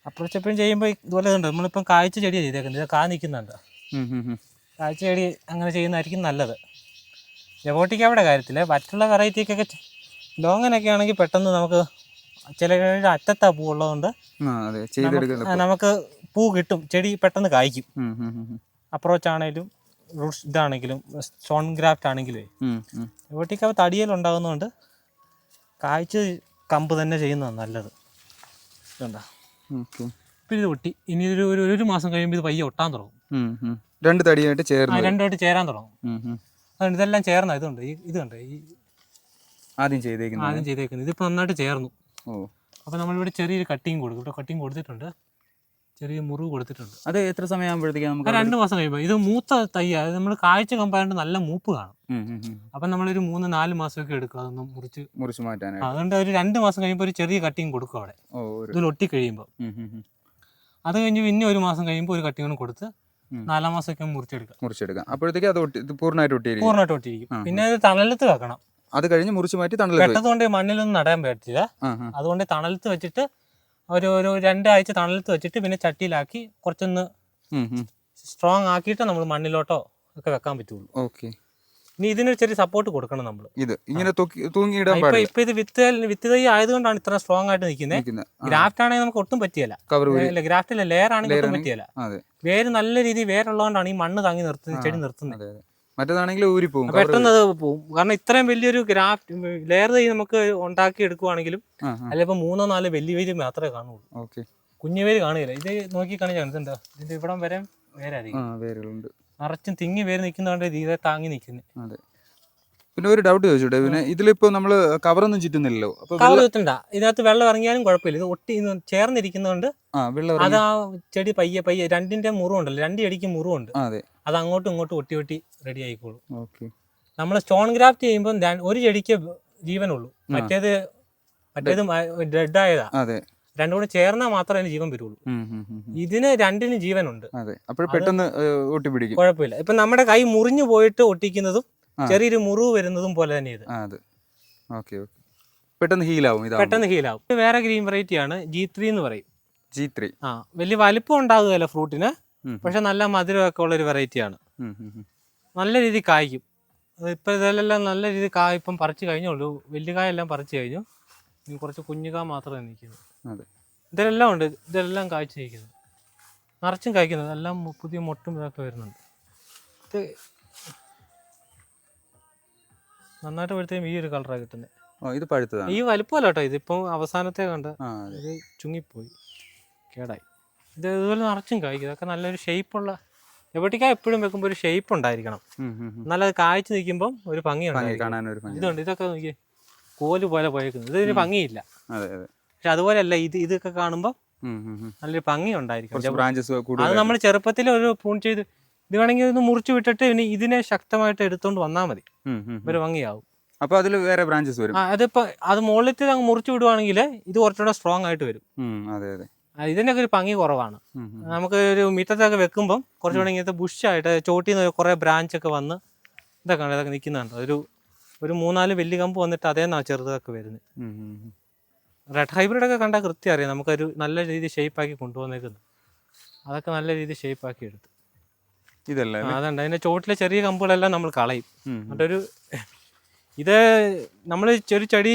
അപ്രോച്ച് എപ്പോഴും ചെയ്യുമ്പോൾ ഇതുപോലെ ഉണ്ട്. നമ്മളിപ്പം കായ്ച്ച ചെടിയാണ് ചെയ്തേക്കുന്നത്. ഇത് നിൽക്കുന്നുണ്ട്. കാഴ്ച ചെടി അങ്ങനെ ചെയ്യുന്നതായിരിക്കും നല്ലത്. ജബോട്ടിക്കയുടെ കാര്യത്തിൽ മറ്റുള്ള വെറൈറ്റിക്കൊക്കെ ലോങ്ങനൊക്കെ ആണെങ്കിൽ പെട്ടെന്ന് നമുക്ക് ചില അറ്റത്താ പൂ ഉള്ളതുകൊണ്ട് നമുക്ക് പൂ കിട്ടും, ചെടി പെട്ടെന്ന് കായ്ക്കും. അപ്രോച്ച് ആണെങ്കിലും റൂട്ട്സ് ഇതാണെങ്കിലും സ്റ്റോൺ ഗ്രാഫ്റ്റ് ആണെങ്കിലും ജബോട്ടിക്ക തടിയിൽ ഉണ്ടാകുന്നതുകൊണ്ട് കായ്ച്ച കമ്പ് തന്നെ ചെയ്യുന്നതാണ് നല്ലത്. കണ്ട ഓക്കെ. പിന്നെ ഇത് ഒട്ടി. ഇനി ഒരു മാസം കഴിയുമ്പോൾ ഇത് പയ്യെ ഒട്ടാൻ തുടങ്ങും. 2 തടിയായിട്ട് ചേർന്ന് രണ്ടായിട്ട് ചേരാൻ തുടങ്ങും. അതുകൊണ്ട് ഇതെല്ലാം ചേർന്ന ഇതുണ്ട്. ഇത് കണ്ട് ആദ്യം ചെയ്തേക്കുന്നത് ഇതിപ്പോൾ നന്നായിട്ട് ചേർന്നു. ഓ. അപ്പോൾ നമ്മളിവിടെ ചെറിയൊരു കട്ടിങ് കൊടുക്കും. ഇവിടെ കട്ടിങ് കൊടുത്തിട്ടുണ്ട്, ചെറിയ മുറിവ് കൊടുത്തിട്ടുണ്ട്. അത് എത്ര സമയം ആകുമ്പോഴത്തേക്കും നമുക്ക്? 2 മാസം കഴിയുമ്പോൾ. ഇത് മൂത്ത തയ്യ, അത് നമ്മൾ കാഴ്ച കമ്പായിട്ട് നല്ല മൂപ്പ് കാണും. അപ്പം നമ്മളൊരു 3-4 മാസമൊക്കെ എടുക്കും അതൊന്ന് മുറിച്ച് മാറ്റാനായിട്ട്. അതുകൊണ്ട് ഒരു 2 മാസം കഴിയുമ്പോൾ ഒരു ചെറിയ കട്ടിങ് കൊടുക്കും അവിടെ. ഇതിൽ ഒട്ടി കഴിയുമ്പോൾ. അത് കഴിഞ്ഞ് പിന്നെ 1 മാസം കഴിയുമ്പോൾ ഒരു കട്ടിങ് കൊടുത്ത് 4 മാസമൊക്കെ മുറിച്ചെടുക്കാം. അപ്പോഴത്തേക്ക് അത് പൂർണ്ണമായിട്ട് ഒട്ടിയിരിക്കും. പിന്നെ അത് തണലത്ത് വെക്കണം. അത് കഴിഞ്ഞ് മുറിച്ച് മാറ്റി വെട്ടത്തുകൊണ്ട് മണ്ണിലൊന്നും നടാൻ പറ്റില്ല. അതുകൊണ്ട് തണലത്ത് വെച്ചിട്ട് ഒരു 2 ആഴ്ച തണലത്ത് വെച്ചിട്ട് പിന്നെ ചട്ടിയിലാക്കി കുറച്ചൊന്ന് സ്ട്രോങ് ആക്കിയിട്ട് നമ്മൾ മണ്ണിലോട്ടോ ഒക്കെ വെക്കാൻ പറ്റുള്ളൂ. ഓക്കെ. ഇനി ഇതിനൊരു ചെറിയ സപ്പോർട്ട് കൊടുക്കണം നമ്മൾ. ഇത് ഇങ്ങനെ തൂങ്ങിയിടാൻ പാടില്ല. ഇപ്പൊ ഇത് വിത്ത് തൈ ആയതുകൊണ്ടാണ് ഇത്ര സ്ട്രോങ് ആയിട്ട് നിൽക്കുന്നത്. ഗ്രാഫ്റ്റ് ആണെങ്കിൽ നമുക്ക് ഒട്ടും പറ്റിയല്ല. ഗ്രാഫ്റ്റില്ല, ലെയർ ആണെങ്കിൽ ഒട്ടും പറ്റിയല്ല. വേര് നല്ല രീതിയിൽ വേരുള്ളതുകൊണ്ടാണ് ഈ മണ്ണ് താങ്ങി നിർത്തുന്നത്, ചെടി നിർത്തുന്നത്. മറ്റേതാണെങ്കിൽ ഊരിപ്പോകും, പെട്ടെന്ന് അത് പോകും. കാരണം ഇത്രയും വലിയൊരു ഗ്രാഫ്റ്റ് ലെയർ തൈ നമുക്ക് ഉണ്ടാക്കി എടുക്കുവാണെങ്കിലും അല്ലിപ്പോ 3-4 വലിയ വേര് മാത്രമേ കാണുള്ളൂ. കുഞ്ഞു വേര് കാണുകയില്ല. ഇത് നോക്കി കാണിച്ചാൽ ഇതുണ്ടോ, ഇതിന്റെ ഇവിടം വരെ വേരായിരിക്കും. നിറച്ചും തിങ്ങി വേര് നിൽക്കുന്നതുകൊണ്ട് തീരെ താങ്ങി നിൽക്കുന്നത്. അതെ. പിന്നെ ഒരു ഡൗട്ട് ചോദിച്ചോട്ടെ, പിന്നെ ഇതിലിപ്പോ നമ്മള് കവറൊന്നും ചുറ്റുന്നില്ലല്ലോ? കവർ ചുറ്റണ്ട, ഇതിനകത്ത് വെള്ളം ഇറങ്ങിയാലും കുഴപ്പമില്ല. ഇത് ഒട്ടി ചേർന്നിരിക്കുന്നതുകൊണ്ട് അത് ആ ചെടി പയ്യെ 2ന്റെ മുറിവുണ്ടല്ലോ, 2 ചെടിക്ക് മുറിവുണ്ട്, അത് അങ്ങോട്ടും ഇങ്ങോട്ടും ഒട്ടി റെഡി ആയിക്കോളും. നമ്മൾ സ്റ്റോൺ ഗ്രാഫ്റ്റ് ചെയ്യുമ്പോൾ ഒരു ചെടിക്ക് ജീവനുള്ളൂ, മറ്റേത് ഡെഡ് ആയതാ. രണ്ടും കൂടെ ചേർന്നാൽ മാത്രമേ അതിന് ജീവൻ വരുള്ളൂ. ഇതിന് 2നും ജീവനുണ്ട്, പെട്ടെന്ന് കുഴപ്പമില്ല. ഇപ്പൊ നമ്മുടെ കൈ മുറിഞ്ഞു പോയിട്ട് ഒട്ടിക്കുന്നതും ചെറിയൊരു മുറിവ് വരുന്നതും പോലെ തന്നെ ഇത് പെട്ടെന്ന് ഹീലാവും. വേറെ ഗ്രീൻ വെറൈറ്റി ആണ് G3 എന്ന് പറയും. G3 വലിയ വലിപ്പം ഉണ്ടാകുകയല്ല ഫ്രൂട്ടിന്, പക്ഷെ നല്ല മധുരമൊക്കെ ഉള്ള ഒരു വെറൈറ്റി ആണ്. നല്ല രീതിയിൽ കായ്ക്കും. ഇപ്പൊ ഇതെല്ലാം നല്ല രീതിയിൽ ഇപ്പം പറിച്ചു കഴിഞ്ഞുള്ളൂ. വലിയ കായെല്ലാം പറിച്ചു കഴിഞ്ഞു. ഇനി കുറച്ച് കുഞ്ഞുകാ മാത്രമേ നിൽക്കുന്നു. ഇതെല്ലാം ഉണ്ട്, ഇതെല്ലാം കായ്ച്ചു നിൽക്കുന്നത്, നിറച്ചും കായ്ക്കുന്നത്. എല്ലാം പുതിയ മൊട്ടും ഇതൊക്കെ വരുന്നുണ്ട്. ഇത് നന്നായിട്ട് പഴുത്തേയും ഈ ഒരു കളറാണ് കിട്ടുന്നത്. ഈ വലിപ്പമല്ല കേട്ടോ, ഇതിപ്പം അവസാനത്തെ കണ്ട് ഇത് ചുങ്ങിപ്പോയി, കേടായി. ഇത് ഇതുപോലെ നിറച്ചും കായ്ക്കും. ഇതൊക്കെ നല്ലൊരു ഷേപ്പുള്ള എവിടേക്കാ എപ്പോഴും വെക്കുമ്പോൾ ഒരു ഷേപ്പ് ഉണ്ടായിരിക്കണം, നല്ലത് കായ്ച്ചു നിൽക്കുമ്പോൾ ഒരു ഭംഗി ഉണ്ടായിരിക്കും. ഇതുണ്ട്, ഇതൊക്കെ നോക്കി കോല് പോലെ പോയേക്കുന്നത്, ഇതൊരു ഭംഗിയില്ല. പക്ഷെ അതുപോലെയല്ല ഇതൊക്കെ കാണുമ്പോൾ നല്ലൊരു ഭംഗി ഉണ്ടായിരിക്കും. അത് നമ്മൾ ചെറുപ്പത്തിൽ ഒരു പ്രൂൺ ചെയ്ത് ഇത് വേണമെങ്കിൽ ഒന്ന് മുറിച്ചു വിട്ടിട്ട് ഇനി ഇതിനെ ശക്തമായിട്ട് എടുത്തോണ്ട് വന്നാൽ മതി, ഒരു ഭംഗിയാവും. അപ്പൊ അതിൽ വേറെ ബ്രാഞ്ചസ് വരും. അതിപ്പോ അത് മുകളിലത്തെ അങ്ങ് മുറിച്ചു വിടുവാണെങ്കിൽ ഇത് കുറച്ചുകൂടെ സ്ട്രോങ് ആയിട്ട് വരും. ഇതിനൊക്കെ ഒരു ഭംഗി കുറവാണ്. നമുക്ക് ഒരു മിറ്റത്തൊക്കെ വെക്കുമ്പോൾ കുറച്ചുകൂടെ ഇങ്ങനത്തെ ബുഷായിട്ട് ചോട്ടിൽ നിന്ന് കുറെ ബ്രാഞ്ച് ഒക്കെ വന്ന് ഇതൊക്കെ നിൽക്കുന്നുണ്ട്. ഒരു 3-4 വലിയ കമ്പ് വന്നിട്ട് അതേന്നാ ചെറുതൊക്കെ വരുന്നത്. റെഡ് ഹൈബ്രിഡ് ഒക്കെ കണ്ടാൽ കൃത്യം അറിയാം, നമുക്കൊരു നല്ല രീതിയിൽ ഷേപ്പാക്കി കൊണ്ടുവന്നേക്കുന്നു. അതൊക്കെ നല്ല രീതിയിൽ ഷേപ്പാക്കി എടുത്തു. അതുണ്ട്, അതിന്റെ ചോട്ടിലെ ചെറിയ കമ്പുകളെല്ലാം നമ്മൾ കളയും. എന്നിട്ടൊരു ഇത് നമ്മൾ ചെടി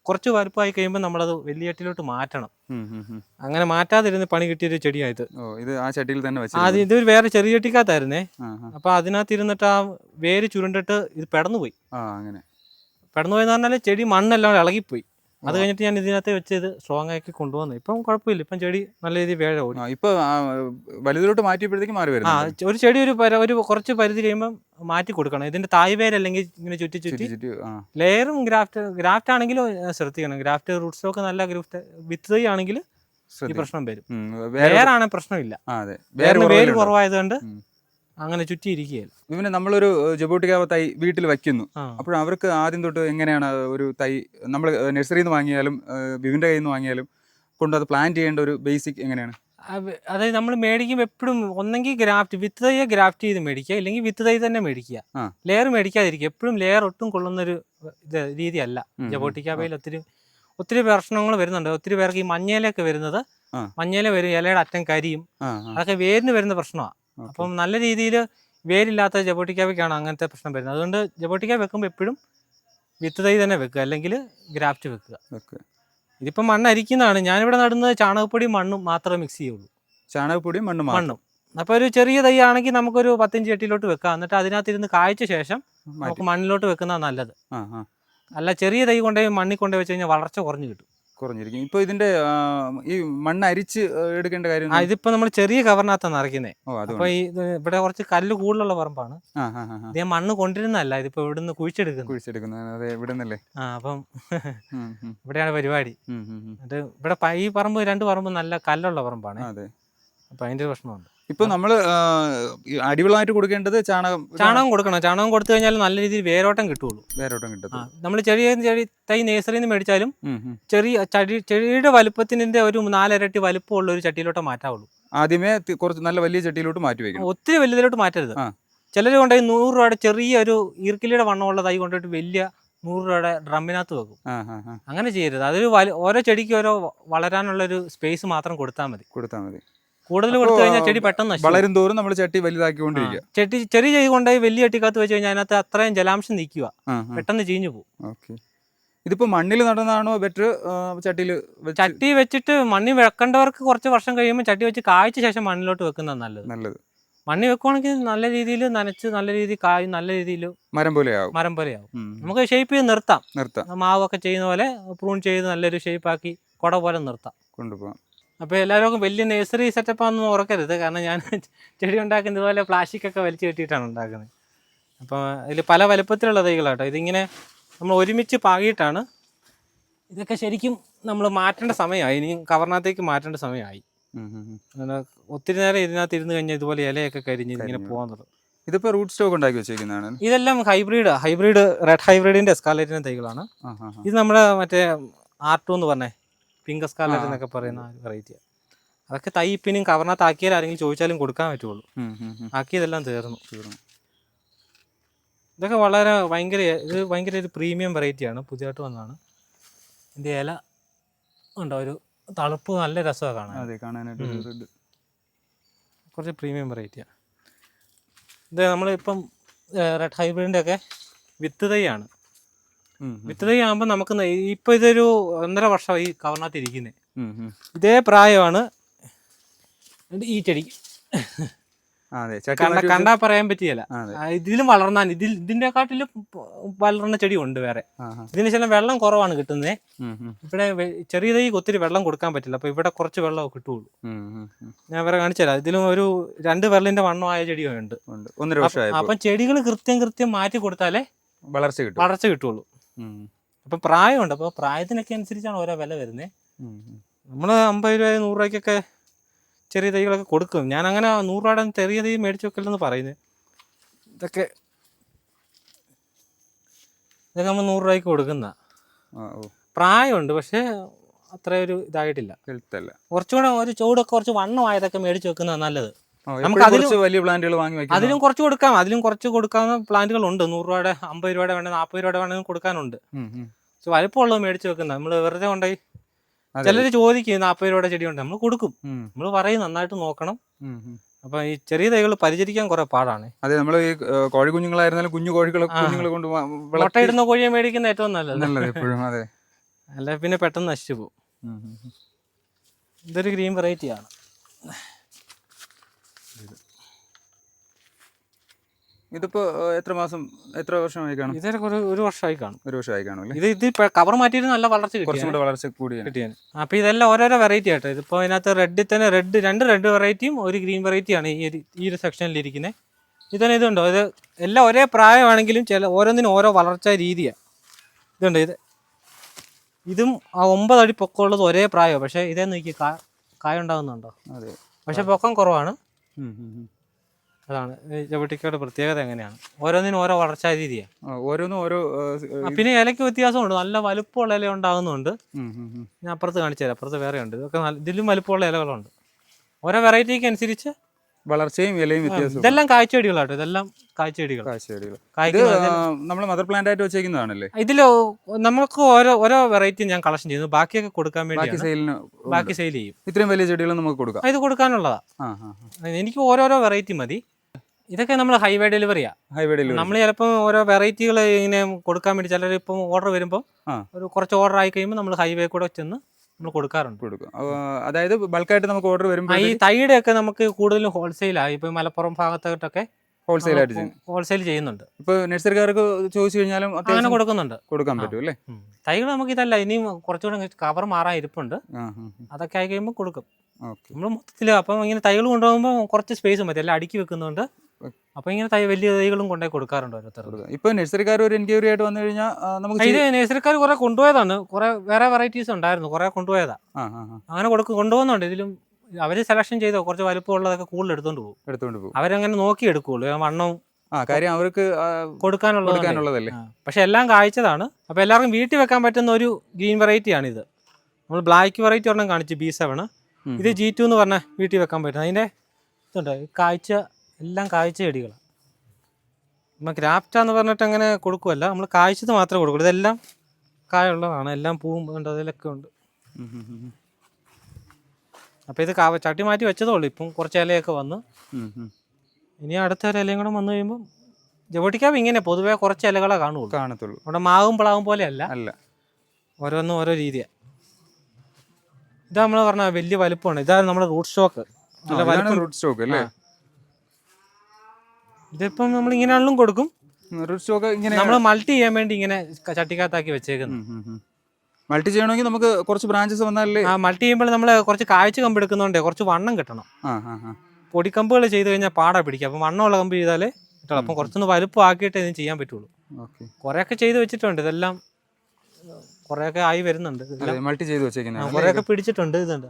കുറച്ച് വലുപ്പമായി കഴിയുമ്പോൾ നമ്മളത് വലിയ ചട്ടിയിലോട്ട് മാറ്റണം. അങ്ങനെ മാറ്റാതിരുന്ന് പണി കിട്ടിയൊരു ചെടിയായത്. ഇതൊരു വേറെ ചെറിയ ചട്ടിക്കകത്തായിരുന്നേ. അപ്പൊ അതിനകത്ത് ഇരുന്നിട്ട് ആ വേര് ചുരുണ്ടിട്ട് ഇത് പെടന്നുപോയി. പെടന്നുപോയെന്ന് പറഞ്ഞാൽ ചെടി മണ്ണെല്ലാം ഇളകിപ്പോയി. അത് കഴിഞ്ഞിട്ട് ഞാൻ ഇതിനകത്ത് വെച്ച് ഇത് സ്ട്രോങ് ആക്കി കൊണ്ടുവന്നു. ഇപ്പം കുഴപ്പമില്ല, ഇപ്പം ചെടി നല്ല രീതിയിൽ വേഴ ഓടി. വലുതിലോട്ട് മാറ്റിയപ്പോഴത്തേക്കും ഒരു ചെടി ഒരു കുറച്ച് പരിധി കഴിയുമ്പോൾ മാറ്റി കൊടുക്കണം. ഇതിന്റെ തായ് വേരല്ലെങ്കിൽ ഇങ്ങനെ ചുറ്റി ലെയറും ഗ്രാഫ്റ്റ് ആണെങ്കിലും ശ്രദ്ധിക്കണം. ഗ്രാഫ്റ്റ് റൂട്ട് സ്റ്റോക്ക് നല്ല വിത്ത് തൈ ആണെങ്കിൽ ഈ പ്രശ്നം വരും. വേറാണെങ്കിൽ പ്രശ്നമില്ല, വേര് കുറവായതുകൊണ്ട് അങ്ങനെ ചുറ്റിയിരിക്കുകയല്ല. പിന്നെ നമ്മളൊരു ജബോട്ടിക്ക തൈ വീട്ടിൽ വയ്ക്കുന്നു, അപ്പോൾ അവർക്ക് ആദ്യം തൊട്ട് എങ്ങനെയാണ് ഒരു തൈ നമ്മൾ നഴ്സറിയിൽ നിന്ന് വാങ്ങിയാലും വിവിൻ്റെ കയ്യിൽ നിന്ന് വാങ്ങിയാലും കൊണ്ട് അത് പ്ലാന്റ് ചെയ്യേണ്ട ഒരു ബേസിക് എങ്ങനെയാണ്? അതായത് നമ്മൾ മേടിക്കുമ്പോൾ എപ്പോഴും ഒന്നെങ്കിൽ വിത്ത് തൈയെ ഗ്രാഫ്റ്റ് ചെയ്ത് മേടിക്കുക, ഇല്ലെങ്കിൽ വിത്ത് തൈ തന്നെ മേടിക്കുക. ലെയർ മേടിക്കാതിരിക്കുക. എപ്പോഴും ലെയർ ഒട്ടും കൊള്ളുന്നൊരു രീതിയല്ല ജബോട്ടിക്കാവയിൽ. ഒത്തിരി പ്രശ്നങ്ങൾ വരുന്നുണ്ട്. ഒത്തിരി പേർക്ക് ഈ മഞ്ഞയിലൊക്കെ വരുന്നത്, മഞ്ഞയില വരും, ഇലയുടെ അറ്റം കരിയും, അതൊക്കെ വേരിന് വരുന്ന പ്രശ്നമാണ്. അപ്പം നല്ല രീതിയിൽ വേരില്ലാത്ത ജബോട്ടിക്കാവയ്ക്കാണ് അങ്ങനത്തെ പ്രശ്നം വരുന്നത്. അതുകൊണ്ട് ജബോട്ടിക്ക വെക്കുമ്പോൾ എപ്പോഴും വിത്ത് തൈ തന്നെ വെക്കുക, അല്ലെങ്കിൽ ഗ്രാഫ്റ്റ് വെക്കുക. ഇതിപ്പം മണ്ണ് അരിക്കുന്നതാണ്. ഞാനിവിടെ നടുന്നത് ചാണകപ്പൊടിയും മണ്ണും മാത്രമേ മിക്സ് ചെയ്യുള്ളൂ. ചാണകപ്പൊടിയും മണ്ണും. അപ്പോൾ ഒരു ചെറിയ തൈ ആണെങ്കിൽ നമുക്കൊരു 15 ചട്ടിയിലോട്ട് വെക്കാം. എന്നിട്ട് അതിനകത്ത് ഇരുന്ന് കായ്ച്ച ശേഷം നമുക്ക് മണ്ണിലോട്ട് വെക്കുന്നതാണ് നല്ലത്. അല്ല ചെറിയ തൈ കൊണ്ടുപോയി മണ്ണിൽ കൊണ്ടുപോയി വെച്ച് കഴിഞ്ഞാൽ വളർച്ച കുറഞ്ഞു കിട്ടും. കുറഞ്ഞിരിക്കും. ഇപ്പൊ ഇതിന്റെ ഈ മണ്ണ് അരിച്ച് എടുക്കേണ്ട കാര്യം ഇതിപ്പോ നമ്മൾ ചെറിയ കവറിനകത്താണ് നിറയ്ക്കുന്നത്. ഓ അത് അപ്പൊ ഇവിടെ കുറച്ച് കല്ല് കൂടുതലുള്ള പറമ്പാണ്. ഇത് ഞാൻ മണ്ണ് കൊണ്ടിരുന്നല്ല, ഇതിപ്പോ ഇവിടുന്ന് കുഴിച്ചെടുക്കുന്നത്. അതെ, ഇവിടെ നിന്നല്ലേ. അപ്പം ഇവിടെയാണ് പരിപാടി. അത് ഇവിടെ ഈ പറമ്പ് 2 പറമ്പ് നല്ല കല്ലുള്ള പറമ്പാണ്. അതെ, അപ്പൊ അതിന്റെ പ്രശ്നമുണ്ട്. ഇപ്പൊ നമ്മള് അടിവളമായിട്ട് കൊടുക്കേണ്ടത് ചാണകം കൊടുക്കണം. ചാണകം കൊടുത്തു കഴിഞ്ഞാൽ നല്ല രീതിയിൽ വേരോട്ടം കിട്ടുള്ളൂ. വേരോട്ടം കിട്ടും. നമ്മൾ ചെറിയ തൈ നേഴ്സറിയിൽ നിന്ന് മേടിച്ചാലും ചെടിയുടെ വലുപ്പത്തിന്റെ ഒരു 4 ഇരട്ടി വലുപ്പമുള്ള ഒരു ചട്ടിയിലോട്ട് മാറ്റാവുള്ളൂ. ആദ്യമേ കുറച്ച് നല്ല വലിയ ചട്ടിയിലോട്ട് മാറ്റി വെക്കണം. ഒത്തിരി വലിയതിലോട്ട് മാറ്റരുത്. ചിലർ കൊണ്ടുപോയി 100 രൂപയുടെ ചെറിയൊരു ഈർക്കിലിയുടെ വണ്ണമുള്ള തൈ കൊണ്ടുപോയിട്ട് വലിയ 100 രൂപയുടെ ഡ്രമ്മിനകത്ത് വെക്കും. അങ്ങനെ ചെയ്യരുത്. അതൊരു ഓരോ ചെടിക്ക് ഓരോ വളരാനുള്ള ഒരു സ്പേസ് മാത്രം കൊടുത്താൽ മതി. കൂടുതൽ കൊടുത്തു കഴിഞ്ഞാൽ ചെടി പെട്ടെന്ന് വളരും തോറും നമ്മൾ ചട്ടി വലുതാക്കിക്കൊണ്ടിരിക്കുക. ചെറിയ ചെടി കൊണ്ടുപോയി വലിയ ചട്ടിക്കകത്ത് വെച്ച് കഴിഞ്ഞാൽ അതിനകത്ത് അത്രയും ജലാംശം നിൽക്കുക, പെട്ടെന്ന് ചീഞ്ഞു പോകും. ഇതിപ്പോ മണ്ണിൽ നടന്നതാണോ ബെറ്റർ ചട്ടി വെച്ചിട്ട് മണ്ണിൽ വെക്കേണ്ടവർക്ക് കുറച്ച് വർഷം കഴിയുമ്പോൾ ചട്ടി വെച്ച് കായ്ച്ച ശേഷം മണ്ണിലോട്ട് വെക്കുന്നതാണ് നല്ലത്. മണ്ണി വെക്കുവാണെങ്കിൽ നല്ല രീതിയിൽ നനച്ച് നല്ല രീതിയിൽ കായും നല്ല രീതിയിൽ മരം പോലെയാവും. നമുക്ക് ഷേപ്പ് ചെയ്ത് നിർത്താം. മാവൊക്കെ ചെയ്യുന്ന പോലെ പ്രൂൺ ചെയ്ത് നല്ലൊരു ഷേപ്പാക്കി കുട പോലെ നിർത്താം, കൊണ്ടുപോകാം. അപ്പോൾ എല്ലാവർക്കും വലിയ നഴ്സറി സെറ്റപ്പാണെന്ന് ഓർക്കരുത്. കാരണം ഞാൻ ചെടി ഉണ്ടാക്കുന്നത് ഇതുപോലെ പ്ലാസ്റ്റിക് ഒക്കെ വലിച്ചു കെട്ടിയിട്ടാണ് ഉണ്ടാക്കുന്നത്. അപ്പോൾ ഇതിൽ പല വലുപ്പത്തിലുള്ള തൈകളാട്ടോ. ഇതിങ്ങനെ നമ്മൾ ഒരുമിച്ച് പാകിയിട്ടാണ്. ഇതൊക്കെ ശരിക്കും നമ്മൾ മാറ്റേണ്ട സമയമായി, ഇനി കവറിനകത്തേക്ക് മാറ്റേണ്ട സമയമായി. അങ്ങനെ ഒത്തിരി നേരം ഇതിനകത്ത് ഇരുന്ന് കഴിഞ്ഞാൽ ഇതുപോലെ ഇലയൊക്കെ കരിഞ്ഞ് ഇതിങ്ങനെ പോകാൻ തുടങ്ങും. ഇതിപ്പോ റൂട്ട് സ്റ്റോക്ക് ഉണ്ടാക്കി വെച്ചേക്കുന്നതാണ്. ഇതെല്ലാം ഹൈബ്രിഡ് റെഡ് ഹൈബ്രിഡിന്റെ എസ്കാലേറ്റിന്റെ തൈകളാണ്. ഇത് നമ്മുടെ മറ്റേ R2 എന്ന് പറഞ്ഞേ പിങ്ക് എസ്കാലേറ്റ് എന്നൊക്കെ പറയുന്ന വെറൈറ്റിയാണ്. അതൊക്കെ തൈ പിന്നും കവറിനകത്ത് ആക്കിയാൽ ആരെങ്കിലും ചോദിച്ചാലും കൊടുക്കാൻ പറ്റുള്ളൂ. ആക്കിയതെല്ലാം തീർന്നു. ഇതൊക്കെ ഭയങ്കര ഒരു പ്രീമിയം വെറൈറ്റിയാണ്, പുതിയതായിട്ട് വന്നതാണ്. ഇതിൻ്റെ ഇല ഉണ്ടോ, ഒരു തളുപ്പ് നല്ല രസമാണ് കാണാനായിട്ട്. കുറച്ച് പ്രീമിയം വെറൈറ്റിയാണ് ഇത്. നമ്മളിപ്പം റെഡ് ഹൈബ്രിഡിൻ്റെ ഒക്കെ വിത്ത് തൈയാണ്. വിത്ത് തൈ ആകുമ്പോൾ നമുക്ക് ഇപ്പം ഇതൊരു 1.5 വർഷമായി കവറിനകത്ത് ഇരിക്കുന്നത്. ഇതേ പ്രായമാണ് ഈ ചെടിക്ക്. കണ്ടാ പറയാൻ പറ്റിയല്ല. ഇതിലും വളർന്നാൽ ഇതിനെക്കാട്ടിലും വളർന്ന ചെടി ഉണ്ട് വേറെ. ഇതിന് ചില വെള്ളം കുറവാണ് കിട്ടുന്നത്. ഇവിടെ ചെറിയ തൈക്ക് ഒത്തിരി വെള്ളം കൊടുക്കാൻ പറ്റില്ല, അപ്പൊ ഇവിടെ കുറച്ച് വെള്ളം കിട്ടുള്ളൂ. ഞാൻ വേറെ കാണിച്ചു തരാം. ഇതിലും ഒരു 2 വിരലിന്റെ വണ്ണമായ ചെടിയുണ്ട്. അപ്പം ചെടികൾ കൃത്യം മാറ്റി കൊടുത്താലേ വളർച്ച കിട്ടുള്ളൂ. അപ്പൊ പ്രായമുണ്ട്. അപ്പൊ പ്രായത്തിനൊക്കെ അനുസരിച്ചാണ് ഓരോ വില വരുന്നത്. നമ്മള് 50 രൂപ 100 രൂപയ്ക്കൊക്കെ ചെറിയ തൈകളൊക്കെ കൊടുക്കും. ഞാൻ അങ്ങനെ 100 രൂപയുടെ ചെറിയ തൈ മേടിച്ചു വെക്കലെന്ന് പറയുന്നത്. ഇതൊക്കെ നമ്മൾ 100 രൂപയ്ക്ക് കൊടുക്കുന്ന പ്രായമുണ്ട്, പക്ഷെ അത്ര ഒരു ഇതായിട്ടില്ല. കുറച്ചുകൂടെ ഒരു ചൂടൊക്കെ കുറച്ച് വണ്ണമായതൊക്കെ മേടിച്ചു വെക്കുന്നതാണ് നല്ലത്. നമുക്ക് അതിലും കുറച്ച് കൊടുക്കാം. അതിലും കുറച്ച് കൊടുക്കാവുന്ന പ്ലാന്റുകളുണ്ട്. 100 രൂപയുടെ 50 രൂപയുടെ വേണ്ട 40 രൂപയുടെ വേണമെങ്കിൽ കൊടുക്കാനുണ്ട്. പക്ഷെ വലിപ്പമുള്ളത് മേടിച്ചു വെക്കുന്നത് നമ്മൾ വെറുതെ കൊണ്ടുപോയി. ചിലര് ചോദിക്കും 40 രൂപയുടെ ചെടിയുണ്ട്, നമ്മൾ കൊടുക്കും. നമ്മൾ പറയും നന്നായിട്ട് നോക്കണം. അപ്പൊ ഈ ചെറിയ തൈകൾ പരിചരിക്കാൻ കുറെ പാടാണ്. അതെ, നമ്മൾ ഈ കോഴി കുഞ്ഞുങ്ങളായിരുന്നാലും കുഞ്ഞു കോഴികളെ കൊണ്ട് മുട്ടയിടുന്ന കോഴിയെ മേടിക്കുന്ന ഏറ്റവും നല്ലത്. എപ്പോഴും അതെ, അല്ല പിന്നെ പെട്ടെന്ന് നശിച്ചു പോകും. ഇതൊരു ഗ്രീൻ വെറൈറ്റിയാണ്. ഇതിപ്പോ എത്ര വർഷമായി കാണും? ഇതൊക്കെ ഒരു വർഷമായി കാണും. ഇത് കവർ മാറ്റിയിട്ട് നല്ല വളർച്ച കിട്ടിയാണ്. അപ്പൊ ഇതെല്ലാം ഓരോരോ വെറൈറ്റി ആട്ടോ. ഇതിപ്പോ ഇതിനകത്ത് റെഡിൽ തന്നെ 2 റെഡ് വെറൈറ്റിയും ഒരു ഗ്രീൻ വെറൈറ്റിയാണ് ഈ ഒരു സെക്ഷനിൽ ഇരിക്കുന്നത്. ഇതന്നെ ഇതുണ്ടോ, ഇത് എല്ലാം ഒരേ പ്രായമാണെങ്കിലും ഓരോന്നിനും ഓരോ വളർച്ചാ രീതിയാണ്. ഇതുണ്ട്, ഇതും 9 അടി പൊക്കമുള്ളത് ഒരേ പ്രായമാണ്. പക്ഷെ ഇതേ നോക്കി കായ ഉണ്ടാകുന്നുണ്ടോ? പക്ഷെ പൊക്കം കുറവാണ്. അതാണ് ജബട്ടിക്കയുടെ പ്രത്യേകത. എങ്ങനെയാണ് ഓരോന്നിനും ഓരോ വളർച്ചാ രീതിയാണ്. പിന്നെ ഇലയ്ക്ക് വ്യത്യാസമുണ്ട്. നല്ല വലുപ്പമുള്ള ഇല ഉണ്ടാകുന്നുണ്ട്. ഞാൻ അപ്പുറത്ത് കാണിച്ചു തരാം. അപ്പുറത്ത് വേറെ ഉണ്ട്. ഇതൊക്കെ ഇതിലും വലുപ്പമുള്ള ഇലകളുണ്ട്. ഓരോ വെറൈറ്റിക്ക് അനുസരിച്ച് വളർച്ചയും ഇലയും വ്യത്യാസം. ഇതെല്ലാം കായ്ച്ചെടികളാട്ടോ. ഇതെല്ലാം കായ്ച്ചെടികൾ. നമ്മൾ മദർ പ്ലാന്റ് ആയിട്ട് വെച്ചേക്കുന്നതാണല്ലേ? ഇതില് നമുക്ക് ഓരോ വെറൈറ്റി ഞാൻ കളക്ഷൻ ചെയ്യുന്നു. ബാക്കിയൊക്കെ കൊടുക്കാൻ വേണ്ടി ബാക്കി സെയിൽ ചെയ്യും. ഇത്രയും വലിയ ചെടികൾ നമുക്ക് കൊടുക്കാം. ഇത് കൊടുക്കാനുള്ളതാ. എനിക്ക് ഓരോരോ വെറൈറ്റി മതി. ഇതൊക്കെ നമ്മൾ ഹൈവേ ഡെലിവറിയാ. നമ്മൾ ചിലപ്പോൾ ഓരോ വെറൈറ്റികൾ ഇങ്ങനെ കൊടുക്കാൻ വേണ്ടി ചിലർ ഇപ്പം ഓർഡർ വരുമ്പോൾ ഒരു കുറച്ച് ഓർഡർ ആയി കഴിയുമ്പോൾ നമ്മൾ ഹൈവേ കൂടെ ചെന്ന് നമ്മൾ കൊടുക്കാറുണ്ട്. അതായത് ബൾക്കായിട്ട് നമുക്ക് ഓർഡർ വരുമ്പോൾ ഈ തൈയുടെ ഒക്കെ നമുക്ക് കൂടുതലും ഹോൾസെയിലാണ്. ഇപ്പൊ മലപ്പുറം ഭാഗത്തോട്ടൊക്കെ ഹോൾസെയിലായിട്ട് ചെയ്യും. ഹോൾസെയിൽ ചെയ്യുന്നുണ്ട്. ഇപ്പൊ നഴ്സറിക്കാർക്ക് ചോദിച്ചു കഴിഞ്ഞാലും അങ്ങനെ അത്യാവശ്യം കൊടുക്കുന്നുണ്ട്. കൊടുക്കാൻ പറ്റും അല്ലേ? തൈകൾ നമുക്ക് ഇതല്ല, ഇനിയും കുറച്ചുകൂടെ കവർ മാറാൻ ഇരിപ്പുണ്ട്. അതൊക്കെ ആയി കഴിയുമ്പോൾ കൊടുക്കും നമ്മൾ മൊത്തത്തിൽ. അപ്പം ഇങ്ങനെ തൈകൾ കൊണ്ടുപോകുമ്പോൾ കുറച്ച് സ്പേസ് മതി, എല്ലാം അടുക്കി വെക്കുന്നുണ്ട്. അപ്പൊ ഇങ്ങനെ വലിയ തൈകളും കൊണ്ടുപോയി കൊടുക്കാറുണ്ട് ഓരോരുത്തർക്ക്. ഇപ്പൊ നഴ്സറിക്കാർ ഒരു എൻക്വയറി ആയിട്ട് വന്നു കഴിഞ്ഞാൽ നമുക്ക് ഇത് നഴ്സറിക്കാർ കുറെ കൊണ്ടുപോയതാണ്, കുറെ വേറെ വെറൈറ്റീസ് ഉണ്ടായിരുന്നു, കുറെ കൊണ്ടുപോയതാ. അങ്ങനെ കൊണ്ടുപോകുന്നുണ്ട്. ഇതിലും അവര് സെലക്ഷൻ ചെയ്തോ കുറച്ച് വലുപ്പമുള്ളതൊക്കെ കൂടുതൽ എടുത്തോണ്ട് പോകും. അവരങ്ങനെ നോക്കി എടുക്കുള്ളൂ, വണ്ണവും കാര്യം അവർക്ക് കൊടുക്കാനുള്ളതല്ലേ. പക്ഷെ എല്ലാം കായ്ച്ചതാണ്. അപ്പൊ എല്ലാവർക്കും വീട്ടിൽ വെക്കാൻ പറ്റുന്ന ഒരു ഗ്രീൻ വെറൈറ്റി ആണ് ഇത്. നമ്മൾ ബ്ലാക്ക് വെറൈറ്റി ഒരെണ്ണം കാണിച്ചു, B7. ഇത് G2 എന്ന് പറഞ്ഞാൽ വീട്ടിൽ വെക്കാൻ പറ്റും. അതിന്റെ ഇതുണ്ട്, കായ്ച്ച എല്ലാം കായ്ച്ച ചെടികളാണ്. നമ്മൾ ഗ്രാഫ്റ്റാന്ന് പറഞ്ഞിട്ട് അങ്ങനെ കൊടുക്കുമല്ല, നമ്മൾ കായ്ച്ചത് മാത്രമേ കൊടുക്കുള്ളൂ. ഇതെല്ലാം കായുള്ളതാണ്, എല്ലാം പൂവും ഉണ്ട്, അതിലൊക്കെ ഉണ്ട്. അപ്പോൾ ഇത് ചട്ടി മാറ്റി വെച്ചതേ ഉള്ളൂ. ഇപ്പം കുറച്ച് ഇലയൊക്കെ വന്ന് ഇനി അടുത്ത ഒരു ഇലയും കൂടെ വന്നു കഴിയുമ്പോൾ ജവോട്ടിക്കാവ് ഇങ്ങനെ പൊതുവേ കുറച്ച് ഇലകളെ കാണത്തുള്ളൂ. അവിടെ മാവും പ്ലാവും പോലെ അല്ല, ഓരോന്നും ഓരോ രീതിയാണ്. ഇത് നമ്മൾ പറഞ്ഞ വലിയ വലുപ്പമാണ്. ഇതാണ് നമ്മുടെ റൂട്ട് സ്റ്റോക്ക്. റൂട്ട് സ്റ്റോക്ക് അല്ലേ? ഇതിപ്പം നമ്മൾ ഇങ്ങനെയാണെങ്കിലും കൊടുക്കും. റൂട്ട് സ്റ്റോക്ക് ഇങ്ങനെ നമ്മൾ മൾട്ടി ചെയ്യാൻ വേണ്ടി ഇങ്ങനെ ചട്ടിക്കകത്താക്കി വെച്ചേക്കുന്നു. മൾട്ടി ചെയ്യണമെങ്കിൽ നമുക്ക് കുറച്ച് ബ്രാഞ്ചസ് വന്നാലേ. മൾട്ടി ചെയ്യുമ്പോൾ നമ്മൾ കുറച്ച് കായ്ച്ച കമ്പ് എടുക്കുന്നതുകൊണ്ട് കുറച്ച് വണ്ണം കിട്ടണം. പൊടിക്കമ്പുകൾ ചെയ്ത് കഴിഞ്ഞാൽ പാടാ പിടിക്കുക. അപ്പം വണ്ണമുള്ള കമ്പ് ചെയ്താലേ കിട്ടുള്ളൂ. അപ്പം കുറച്ചൊന്ന് വലുപ്പം ആക്കിയിട്ട് ഇതിന് ചെയ്യാൻ പറ്റുള്ളൂ. കുറേയൊക്കെ ചെയ്ത് വെച്ചിട്ടുണ്ട്, ഇതെല്ലാം കുറേയൊക്കെ ആയി വരുന്നുണ്ട്. മൾട്ടി ചെയ്ത് വെച്ചേക്കുന്ന കുറേയൊക്കെ പിടിച്ചിട്ടുണ്ട്. ഇതുണ്ട്,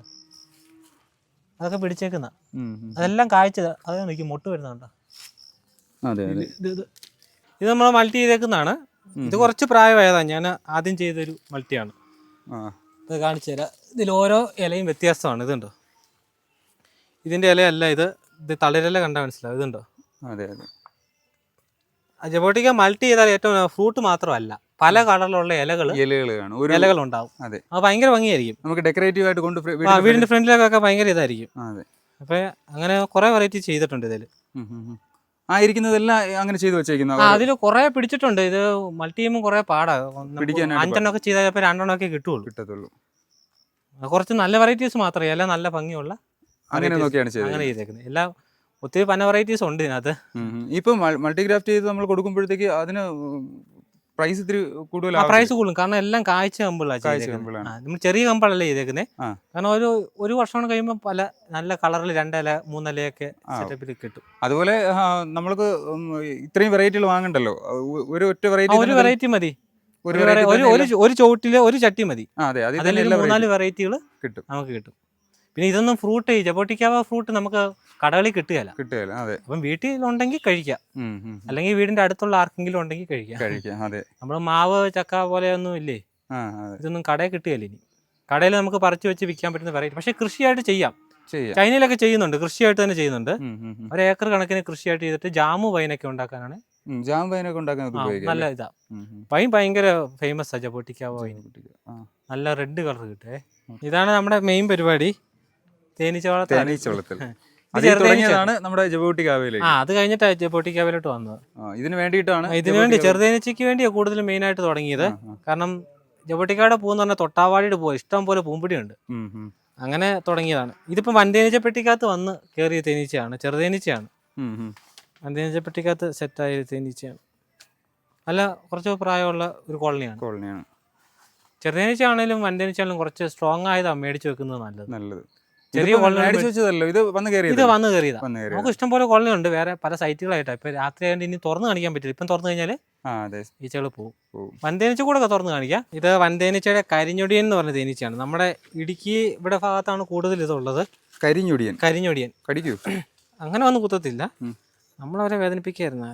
അതൊക്കെ പിടിച്ചേക്കുന്ന, അതെല്ലാം കായ്ച്ചത്. അത് എനിക്ക് മൊട്ട് വരുന്നുണ്ടോ? ഇത് നമ്മൾ മൾട്ടി ചെയ്തേക്കുന്നതാണ്. ഇത് കുറച്ച് പ്രായമായതാണ്, ഞാൻ ആദ്യം ചെയ്തൊരു മൾട്ടിയാണ്. ഇത് കാണിച്ചു തരാം. ഇതിൽ ഓരോ ഇലയും വ്യത്യാസമാണ്. ഇതുണ്ടോ, ഇതിൻ്റെ ഇലയല്ല ഇത് തളിരില കണ്ടാൽ മനസ്സിലാവും. ഇതുണ്ടോ? ജബോട്ടിക്ക മൾട്ടി ചെയ്താൽ ഏറ്റവും ഫ്രൂട്ട് മാത്രമല്ല, പല കളറിലുള്ള ഇലകളുണ്ടാവും. അത് ഭയങ്കര ഭംഗിയായിരിക്കും. നമുക്ക് ഡെക്കറേറ്റീവ് ആയിട്ട് വീടിന്റെ ഫ്രണ്ടിലൊക്കെ ഭയങ്കര ഇതായിരിക്കും. അപ്പൊ അങ്ങനെ കുറെ വെറൈറ്റി ചെയ്തിട്ടുണ്ട് ഇതിൽ. ആയിരിക്കുന്നതെല്ലാം അങ്ങനെ ചെയ്തു വെച്ചേക്കുന്ന അതിൽ കുറെ പിടിച്ചിട്ടുണ്ട്. ഇത് മൾട്ടി ചെയ്യുമ്പോൾ കുറെ പാടാ. 5 ഒക്കെ ചെയ്താൽ 2 ഒക്കെ കിട്ടുള്ളൂ. കുറച്ച് നല്ല വെറൈറ്റീസ് മാത്രമേ, എല്ലാം നല്ല ഭംഗിയുള്ള അങ്ങനെ ചെയ്തേക്കുന്നത്. എല്ലാം ഒത്തിരി പല വെറൈറ്റീസ് ഉണ്ട് ഇതിനകത്ത്. ഇപ്പൊ മൾട്ടിഗ്രാഫ്റ്റ് ചെയ്ത് നമ്മൾ കൊടുക്കുമ്പോഴത്തേക്ക് അതിന് പ്രൈസ് ഇത്തിരി കൂടുതലാണ്. പ്രൈസ് കൂടും, കാരണം എല്ലാം കായ്ച്ച കമ്പുകളാണ്. നമ്മൾ ചെറിയ കമ്പളല്ലേ ചെയ്തേക്കുന്നത്. കാരണം ഒരു വർഷം കഴിയുമ്പോൾ പല നല്ല കളറിൽ 2 ഇല 3 ഇലയൊക്കെ സെറ്റപ്പിൽ കിട്ടും. അതുപോലെ നമ്മൾക്ക് ഇത്രയും വെറൈറ്റികൾ വാങ്ങണ്ടല്ലോ, ഒറ്റ വെറൈറ്റി മതി. ഒരു ചോട്ടില് ഒരു ചട്ടി മതി. അതിൽ 3-4 വെറൈറ്റികൾ നമുക്ക് കിട്ടും. പിന്നെ ഇതൊന്നും ഫ്രൂട്ട്, ജബോട്ടിക്കാവ ഫ്രൂട്ട് നമുക്ക് കടകളിൽ കിട്ടുകയില്ല. അപ്പം വീട്ടിലുണ്ടെങ്കിൽ കഴിക്കാം, അല്ലെങ്കിൽ വീടിന്റെ അടുത്തുള്ള ആർക്കെങ്കിലും ഉണ്ടെങ്കിൽ കഴിക്കാം. നമ്മൾ മാവ് ചക്ക പോലെയൊന്നും ഇല്ലേ, ഇതൊന്നും കടയിൽ കിട്ടുകയില്ല. ഇനി കടയിൽ നമുക്ക് പറിച്ചു വെച്ച് വിൽക്കാൻ പറ്റുന്ന വെറൈറ്റി. പക്ഷെ കൃഷിയായിട്ട് ചെയ്യാം. ചൈനയിലൊക്കെ ചെയ്യുന്നുണ്ട്, കൃഷിയായിട്ട് തന്നെ ചെയ്യുന്നുണ്ട്. 1 ഏക്കർ കണക്കിന് കൃഷിയായിട്ട് ചെയ്തിട്ട് ജാമു വൈനൊക്കെ ഉണ്ടാക്കാനാണ്. നല്ല ഇതാ വൈൻ, ഭയങ്കര ഫേമസ് ആ ജബോട്ടിക്കാവ വൈൻ. നല്ല റെഡ് കളർ കിട്ടേ. ഇതാണ് നമ്മുടെ മെയിൻ പരിപാടി, തേനീച്ചവളത്തിൽ. അത് കഴിഞ്ഞിട്ട് ജബോട്ടിക്കാവയിലോട്ട് വന്നത്. ഇതിന് വേണ്ടി ചെറുതേനീച്ചയ്ക്ക് വേണ്ടിയാണ് കൂടുതൽ മെയിൻ ആയിട്ട് തുടങ്ങിയത്. കാരണം ജബോട്ടിക്കായുടെ പൂന്ന് പറഞ്ഞാൽ തൊട്ടാവാടിയുടെ പൂ ഇഷ്ടം പോലെ പൂമ്പിടിയുണ്ട്, അങ്ങനെ തുടങ്ങിയതാണ്. ഇതിപ്പോ വൻതേനീച്ചപ്പെട്ടിക്കകത്ത് വന്ന് കയറിയ തേനീച്ചയാണ്, ചെറുതേനീച്ചയാണ്. വൻതേനീച്ചപ്പെട്ടിക്കകത്ത് സെറ്റായ തേനീച്ചയാണ്. നല്ല കുറച്ച് പ്രായമുള്ള ഒരു കോളനിയാണ്. ചെറുതേനീച്ച ആണെങ്കിലും വൻതേനീച്ചാണെങ്കിലും കുറച്ച് സ്ട്രോങ് ആയതാണ് മേടിച്ചു വെക്കുന്നത് നല്ലത്. ചെറിയ ഇത് വന്ന് കയറിയതാ. നമുക്ക് ഇഷ്ടംപോലെ കോളനി ഉണ്ട്, വേറെ പല സൈറ്റുകളായിട്ടാണ്. ഇപ്പൊ രാത്രി ആയതുകൊണ്ട് ഇനി തുറന്ന് കാണിക്കാൻ പറ്റില്ല. ഇപ്പം തുറന്നു കഴിഞ്ഞാൽ ഈച്ചകൾ പോകും. വൻതേനീച്ച കൂടെ തുറന്ന് കാണിക്കാം. ഇത് വൻതേനീച്ചയുടെ കരിഞ്ഞൊടിയൻ എന്ന് പറഞ്ഞ തേനീച്ചയാണ്. നമ്മുടെ ഇടുക്കി ഇവിടെ ഭാഗത്താണ് കൂടുതൽ ഇതുള്ളത്. കരിഞ്ഞൊടിയൻ കടിക്കൂ? അങ്ങനെ ഒന്നും കുത്തത്തില്ല, നമ്മളവരെ വേദനിപ്പിക്കായിരുന്നു.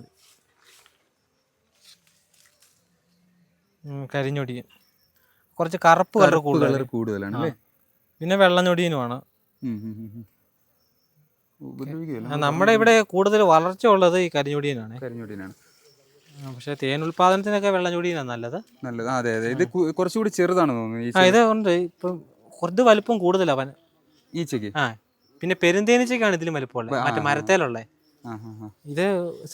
കരിഞ്ഞൊടിയൻ കുറച്ച് കറുപ്പ് കളർ കൂടുതലാണ്. പിന്നെ വെള്ളഞ്ഞൊടിയനുമാണ്. നമ്മുടെ ഇവിടെ കൂടുതൽ വളർച്ച ഉള്ളത് ഈ കരിഞ്ഞൊടിയനാണ്. പക്ഷെ തേൻ ഉൽപാദനത്തിനൊക്കെ വെള്ളഞ്ഞൊടിയനാണ് നല്ലത്. ഇത് കുറച്ചുകൂടി ചെറുതാണ് തോന്നുന്നു. ഇത് ഉണ്ട്, ഇപ്പം കുറച്ച് വലിപ്പം കൂടുതലാണ് ഈച്ചക്ക്. പിന്നെ പെരുന്തേനീച്ചക്കാണ് ഇതിലും വലിപ്പമുള്ളത്, മറ്റേ മരത്തേലുള്ള. ഇത്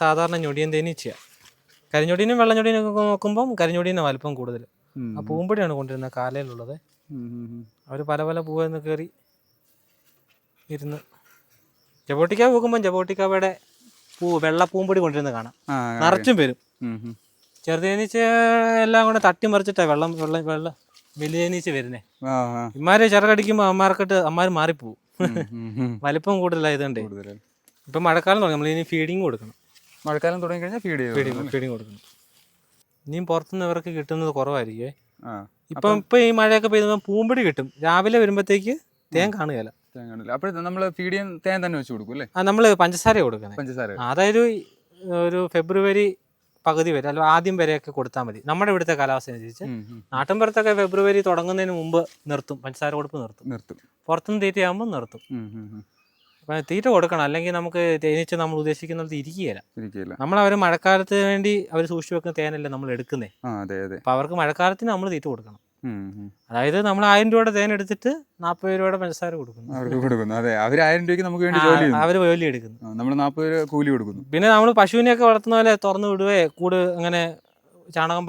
സാധാരണ ഞൊടിയൻ തേനീച്ചയാണ്. കരിഞ്ഞൊടിയനും വെള്ളഞ്ഞൊടിയനും ഒക്കെ നോക്കുമ്പോൾ കരിഞ്ഞൊടിയനാണ് വലിപ്പം കൂടുതൽ. ആ പൂമ്പടിയാണ് കൊണ്ടിരുന്നത് കാലയിലുള്ളത്. അവർ പല പല പൂവെന്ന് കയറി ഇരുന്ന് ജബോട്ടിക്കാവ് നോക്കുമ്പോൾ ജബോട്ടിക്കാവയുടെ വെള്ള പൂമ്പൊടി കൊണ്ടിരുന്ന് കാണാം. ആ, നിറച്ചും വരും. ഉം, ഉം. ചെറുതേനീച്ച എല്ലാം കൂടെ തട്ടി മറിച്ചിട്ടാ വെള്ളം വലിയ തേനീച്ച വരുന്നേ. ആ, ആ. ഇമാര് ചിറകടിക്കുമ്പോൾ അമ്മാര് മാറിപ്പോവും. ഉം, ഉം, ഉം. വലിപ്പം കൂടുതലായതുകൊണ്ടേ. കൂടുതലായി. ഇപ്പം മഴക്കാലം തുടങ്ങി, നമ്മൾ ഇനി ഫീഡിങ് കൊടുക്കണം. മഴക്കാലം തുടങ്ങി കഴിഞ്ഞാൽ ഫീഡിങ് കൊടുക്കണം. ഇനിയും പുറത്തുനിന്ന് ഇവർക്ക് കിട്ടുന്നത് കുറവായിരിക്കുമേ. ആ, ഇപ്പൊ ഈ മഴയൊക്കെ പെയ്യുമ്പോൾ പൂമ്പൊടി കിട്ടും. രാവിലെ വരുമ്പോഴത്തേക്ക് തേൻ കാണുകയില്ല. അപ്പോൾ നമ്മൾ ഫീഡ് ചെയ്യാൻ തേൻ തന്നെ വെച്ച് കൊടുക്കും അല്ലേ? നമ്മൾ പഞ്ചസാര കൊടുക്കുന്നത്. പഞ്ചസാര. അതായത് ഒരു ഫെബ്രുവരി പകുതി വരെ അല്ല ആദ്യം വരെയൊക്കെ കൊടുത്താൽ മതി. നമ്മുടെ ഇവിടുത്തെ കാലാവസ്ഥ അനുസരിച്ച് നാട്ടിൻപുറത്തൊക്കെ ഫെബ്രുവരി തുടങ്ങുന്നതിന് മുമ്പ് നിർത്തും, പഞ്ചസാര കൊടുപ്പ് നിർത്തും. പുറത്തുനിന്ന് തീറ്റയാകുമ്പോൾ നിർത്തും. അപ്പം തീറ്റ കൊടുക്കണം, അല്ലെങ്കിൽ നമുക്ക് തേനീച്ച നമ്മൾ ഉദ്ദേശിക്കുന്നത് ഇരിക്കുകയില്ല. നമ്മൾ അവർ മഴക്കാലത്ത് വേണ്ടി അവർ സൂക്ഷിച്ചു വെക്കുന്ന തേനല്ലേ നമ്മൾ എടുക്കുന്നേ. അപ്പം അവർക്ക് മഴക്കാലത്തിന് നമ്മൾ തീറ്റ കൊടുക്കണം. അതായത് നമ്മൾ 1000 രൂപയുടെ തേൻ എടുത്തിട്ട് 40 രൂപയുടെ പഞ്ചസാര കൊടുക്കുന്നു. അവർ 1000 രൂപയ്ക്ക് നമുക്ക് വേണ്ടി അവർ ജോലി എടുക്കുന്നു, നമ്മൾ 40 രൂപ കൂലി കൊടുക്കുന്നു. പിന്നെ നമ്മൾ പശുവിനെയൊക്കെ വളർത്തുന്ന പോലെ തുറന്നു വിടുവേ കൂട് അങ്ങനെ ചാണകം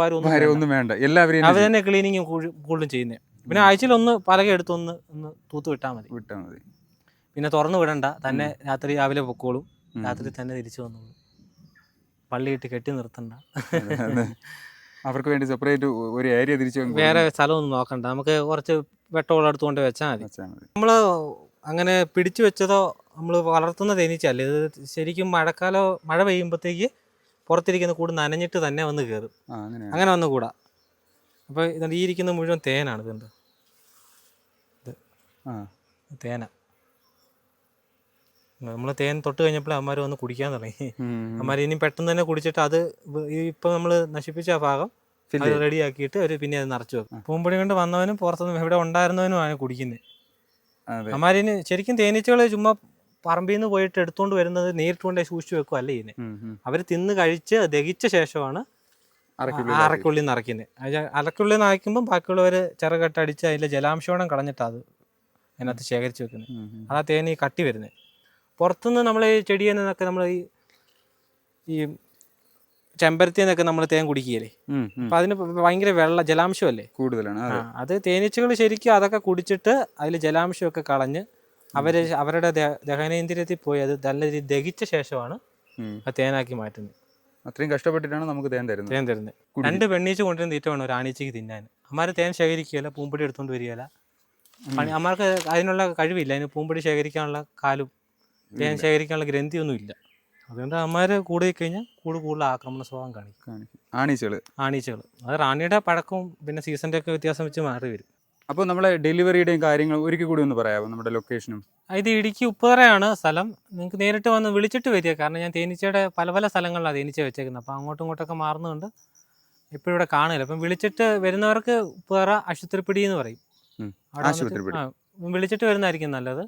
ഒന്നും വേണ്ട, എല്ലാവരും അവർ തന്നെ ക്ലീനിങ്ങും കൂടുതലും ചെയ്യുന്നത്. പിന്നെ ആഴ്ചയിൽ പലക എടുത്തൊന്ന് തൂത്ത് വിട്ടാൽ മതി. പിന്നെ തുറന്നു വിടണ്ട, തന്നെ രാവിലെ പൊക്കോളും, രാത്രി തന്നെ തിരിച്ചു വന്നോളും. പള്ളിയിട്ട് കെട്ടി നിർത്തണ്ട. അവർക്ക് വേണ്ടി സെപ്പറേറ്റ് ഒരു ഏരിയ തിരിച്ചു, വേറെ സ്ഥലമൊന്നും നോക്കണ്ട, നമുക്ക് കുറച്ച് വെട്ടമുള്ള അടുത്തുകൊണ്ട് വെച്ചാൽ മതി. നമ്മൾ അങ്ങനെ പിടിച്ചു വെച്ചതോ നമ്മൾ വളർത്തുന്ന തേനീച്ചല്ല ഇത്. ശരിക്കും മഴ പെയ്യുമ്പോഴത്തേക്ക് പുറത്തിരിക്കുന്ന കൂട് നനഞ്ഞിട്ട് തന്നെ വന്ന് കയറും. അങ്ങനെ വന്ന് കൂടാ. അപ്പോൾ ഈ ഇരിക്കുന്ന മുഴുവൻ തേനാണ്. ഇതുണ്ട്, തേന. നമ്മൾ തേൻ തൊട്ട് കഴിഞ്ഞപ്പോൾ അമ്മമാർ വന്ന് കുടിക്കാൻ തുടങ്ങി. അമ്മമാർ ഇനി പെട്ടെന്ന് തന്നെ കുടിച്ചിട്ട് അത് ഇപ്പം നമ്മൾ നശിപ്പിച്ച ആ ഭാഗം അത് റെഡിയാക്കിയിട്ട് അവർ പിന്നെ അത് നിറച്ചു വെക്കും. പൂമ്പൊടി കൊണ്ട് വന്നവനും പുറത്തുനിന്ന് ഇവിടെ ഉണ്ടായിരുന്നവനുമാണ് കുടിക്കുന്നത്. അമ്മമാരിന് ശരിക്കും തേനീച്ചകൾ ചുമ്മാ പറമ്പിൽ നിന്ന് പോയിട്ട് എടുത്തുകൊണ്ട് വരുന്നത് നേരിട്ട് കൊണ്ട് സൂക്ഷിച്ചു വെക്കും അല്ലേ ഇതിനെ. അവർ തിന്ന് കഴിച്ച് ദഹിച്ച ശേഷമാണ് അരക്കുള്ളിൽ നിറയ്ക്കുന്നത്. അരക്കുള്ളിൽ നിറയ്ക്കുമ്പോൾ ബാക്കിയുള്ളവർ ചിറകെട്ടടിച്ച് അതിലെ ജലാംശോണം കളഞ്ഞിട്ടാണ് അത് അതിനകത്ത് ശേഖരിച്ച് വെക്കുന്നത്. അതാ തേൻ ഈ കട്ടി വരുന്നത്. പുറത്തുനിന്ന് നമ്മൾ ഈ ചെടിയിൽ നിന്നൊക്കെ നമ്മൾ ഈ ചെമ്പരത്തി നിന്നൊക്കെ നമ്മൾ തേൻ കുടിക്കുകയല്ലേ, അപ്പം അതിന് ഭയങ്കര ജലാംശമല്ലേ കൂടുതലാണ്. അത് തേനീച്ചകൾ ശരിക്കും അതൊക്കെ കുടിച്ചിട്ട് അതിൽ ജലാംശമൊക്കെ കളഞ്ഞ് അവരുടെ ദഹനേന്ദ്രിയത്തിൽ പോയി അത് നല്ല രീതിയിൽ ദഹിച്ച ശേഷമാണ് ആ തേനാക്കി മാറ്റുന്നത്. അത്രയും കഷ്ടപ്പെട്ടിട്ടാണ് നമുക്ക് തേൻ തരുന്നത്. 2 പെണ്ണീച്ച കൊണ്ടുവരുന്ന തീറ്റ വേണം ഒരു ആണീച്ചയ്ക്ക് തിന്നാൻ. അമ്മമാർ തേൻ ശേഖരിക്കുകയില്ല, പൂമ്പൊടി എടുത്തുകൊണ്ട് വരികയില്ല. അമ്മമാർക്ക് അതിനുള്ള കഴിവില്ല, അതിന് പൂമ്പൊടി ശേഖരിക്കാനുള്ള കാലും തേൻ ശേഖരിക്കാനുള്ള ഗ്രന്ഥിയൊന്നും ഇല്ല. അതുകൊണ്ട് അമ്മമാർ കൂടെ കഴിഞ്ഞാൽ കൂടുതൽ ആക്രമണ സ്വഭാവം കാണിക്കും. ആണീച്ചകൾ അത് റാണിയുടെ പഴക്കവും പിന്നെ സീസണിൻ്റെ ഒക്കെ വ്യത്യാസം വെച്ച് മാറി വരും. അപ്പോൾ നമ്മളെ ഡെലിവറിയുടെയും കാര്യങ്ങൾ ഒരിക്കൽ കൂടി ഒന്ന് പറയാമോ, നമ്മുടെ ലൊക്കേഷനും? ഇത് ഇടുക്കി ഉപ്പുതറയാണ് സ്ഥലം. നിങ്ങൾക്ക് നേരിട്ട് വന്ന് വിളിച്ചിട്ട് വരിക. കാരണം ഞാൻ തേനീച്ചയുടെ പല സ്ഥലങ്ങളിലാണ് തേനീച്ച വെച്ചേക്കുന്നത്. അപ്പോൾ അങ്ങോട്ടും ഇങ്ങോട്ടൊക്കെ മാറുന്നുണ്ട്, എപ്പോഴും ഇവിടെ കാണില്ല. അപ്പം വിളിച്ചിട്ട് വരുന്നവർക്ക് ഉപ്പുതറ ആശുപത്രിപ്പിടി എന്ന് പറയും. വിളിച്ചിട്ട് വരുന്നതായിരിക്കും നല്ലത്.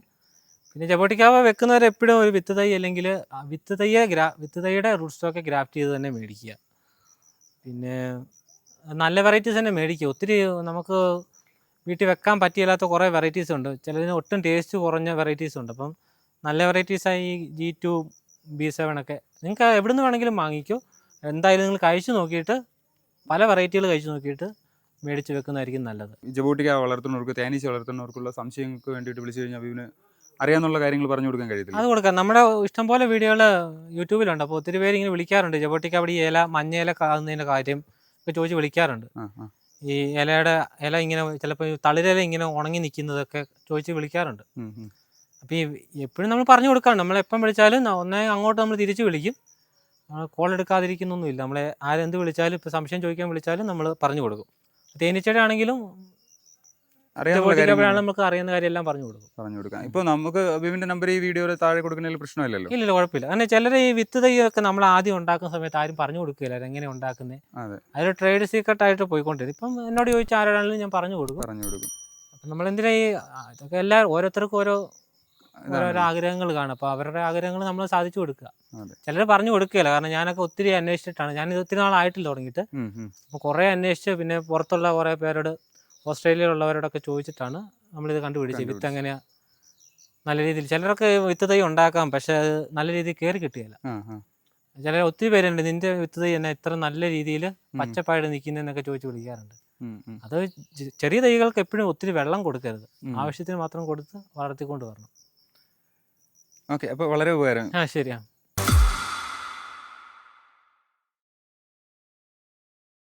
പിന്നെ ജബോട്ടിക്കാവ് വെക്കുന്നവർ എപ്പോഴും ഒരു വിത്ത് തൈ അല്ലെങ്കിൽ വിത്ത് തൈയുടെ റൂട്ട് സ്റ്റോക്ക് ഗ്രാഫ്റ്റ് ചെയ്ത് തന്നെ മേടിക്കുക. പിന്നെ നല്ല വെറൈറ്റീസ് തന്നെ മേടിക്കുക. ഒത്തിരി നമുക്ക് വീട്ടിൽ വെക്കാൻ പറ്റിയില്ലാത്ത കുറേ വെറൈറ്റീസ് ഉണ്ട്. ചിലതിന് ഒട്ടും ടേസ്റ്റ് കുറഞ്ഞ വെറൈറ്റീസ് ഉണ്ട്. അപ്പം നല്ല വെറൈറ്റീസായി G2 B7 ഒക്കെ നിങ്ങൾക്ക് എവിടെ നിന്ന് വേണമെങ്കിലും വാങ്ങിക്കോ. എന്തായാലും നിങ്ങൾ കഴിച്ചു നോക്കിയിട്ട് പല വെറൈറ്റികൾ കഴിച്ചു നോക്കിയിട്ട് മേടിച്ച് വെക്കുന്നതായിരിക്കും നല്ലത്. ജബോട്ടിക്ക വളർത്തുന്നവർക്ക്, തേനീച്ച വളർത്തുന്നവർക്കുള്ള സംശയങ്ങൾക്ക് വേണ്ടിയിട്ട് വിളിച്ചു കഴിഞ്ഞാൽ ഇവന് അറിയാവുന്ന കാര്യങ്ങൾ പറഞ്ഞു കൊടുക്കാൻ കഴിയത്തില്ല? അത് കൊടുക്കാം. നമ്മുടെ ഇഷ്ടംപോലെ വീഡിയോകൾ യൂട്യൂബിലുണ്ട്. അപ്പോൾ ഒത്തിരി പേര് ഇങ്ങനെ വിളിക്കാറുണ്ട്. ജബോട്ടിക്ക അവിടെ ഈ മഞ്ഞ ഇല കാണുന്നതിൻ്റെ കാര്യം ഒക്കെ ചോദിച്ച് വിളിക്കാറുണ്ട്. ഈ ഇല ഇങ്ങനെ ചിലപ്പോൾ തളിരില ഇങ്ങനെ ഉണങ്ങി നിൽക്കുന്നതൊക്കെ ചോദിച്ച് വിളിക്കാറുണ്ട്. അപ്പോൾ ഈ എപ്പോഴും നമ്മൾ പറഞ്ഞു കൊടുക്കാറുണ്ട്. നമ്മളെപ്പം വിളിച്ചാലും അങ്ങോട്ട് നമ്മൾ തിരിച്ച് വിളിക്കും. കോൾ എടുക്കാതിരിക്കുന്നൊന്നുമില്ല. നമ്മളെ ആരെന്ത് വിളിച്ചാലും ഇപ്പോൾ സംശയം ചോദിക്കാൻ വിളിച്ചാലും നമ്മൾ പറഞ്ഞു കൊടുക്കും. തേനീച്ചയുടെ ആണെങ്കിലും നമുക്ക് അറിയുന്ന കാര്യമെല്ലാം പറഞ്ഞു കൊടുക്കാം. ഇപ്പോൾ നമുക്ക് അബീബിന്റെ നമ്പർ ഈ വീഡിയോയിൽ താഴെ കൊടുക്കുന്നതിൽ പ്രശ്നമില്ലല്ലോ? ഇല്ല, കുഴപ്പമില്ല. കാരണം ചിലർ ഈ വിത്ത് തൈ ഒക്കെ നമ്മൾ ആദ്യം ഉണ്ടാക്കുന്ന സമയത്ത് ആരും പറഞ്ഞു കൊടുക്കില്ല എങ്ങനെ ഉണ്ടാക്കുന്നത്. അതൊരു ട്രേഡ് സീക്രട്ട് ആയിട്ട് പോയിക്കൊണ്ടിരുന്നു. ഇപ്പം എന്നോട് ചോദിച്ച ആരാണെങ്കിലും ഞാൻ പറഞ്ഞു കൊടുക്കും. അപ്പം നമ്മളെന്തിനാ ഇതൊക്കെ ഓരോരുത്തർക്കും ഓരോ ആഗ്രഹങ്ങൾ കാണും. അപ്പോൾ അവരുടെ ആഗ്രഹങ്ങൾ നമ്മൾ സാധിച്ചു കൊടുക്കുക. ചിലർ പറഞ്ഞു കൊടുക്കുകയില്ല. കാരണം ഞാനൊക്കെ ഒത്തിരി അന്വേഷിച്ചിട്ടാണ്, ഞാനിത് ഒത്തിരി നാളായിട്ടില്ല തുടങ്ങിയിട്ട്. അപ്പോൾ കുറേ അന്വേഷിച്ച് പിന്നെ പുറത്തുള്ള കുറേ പേരോട്, ഓസ്ട്രേലിയയിലുള്ളവരോടൊക്കെ ചോദിച്ചിട്ടാണ് നമ്മളിത് കണ്ടുപിടിച്ചത്. വിത്ത് എങ്ങനെയാണ് നല്ല രീതിയിൽ, ചിലരൊക്കെ വിത്ത് തൈ ഉണ്ടാക്കാം, പക്ഷെ അത് നല്ല രീതിയിൽ കയറി കിട്ടുകയില്ല. ചിലർ ഒത്തിരി പേരുണ്ട്, നിന്റെ വിത്ത് തൈ തന്നെ ഇത്ര നല്ല രീതിയിൽ പച്ചപ്പായിട്ട് നിൽക്കുന്നതെന്നൊക്കെ ചോദിച്ച് വിളിക്കാറുണ്ട്. അത് ചെറിയ തൈകൾക്ക് എപ്പോഴും ഒത്തിരി വെള്ളം കൊടുക്കരുത്, ആവശ്യത്തിന് മാത്രം കൊടുത്ത് വളർത്തിക്കൊണ്ട് വരണം. ഓക്കെ, അപ്പോൾ വളരെ ഉപകാരം. ശരിയാണ്.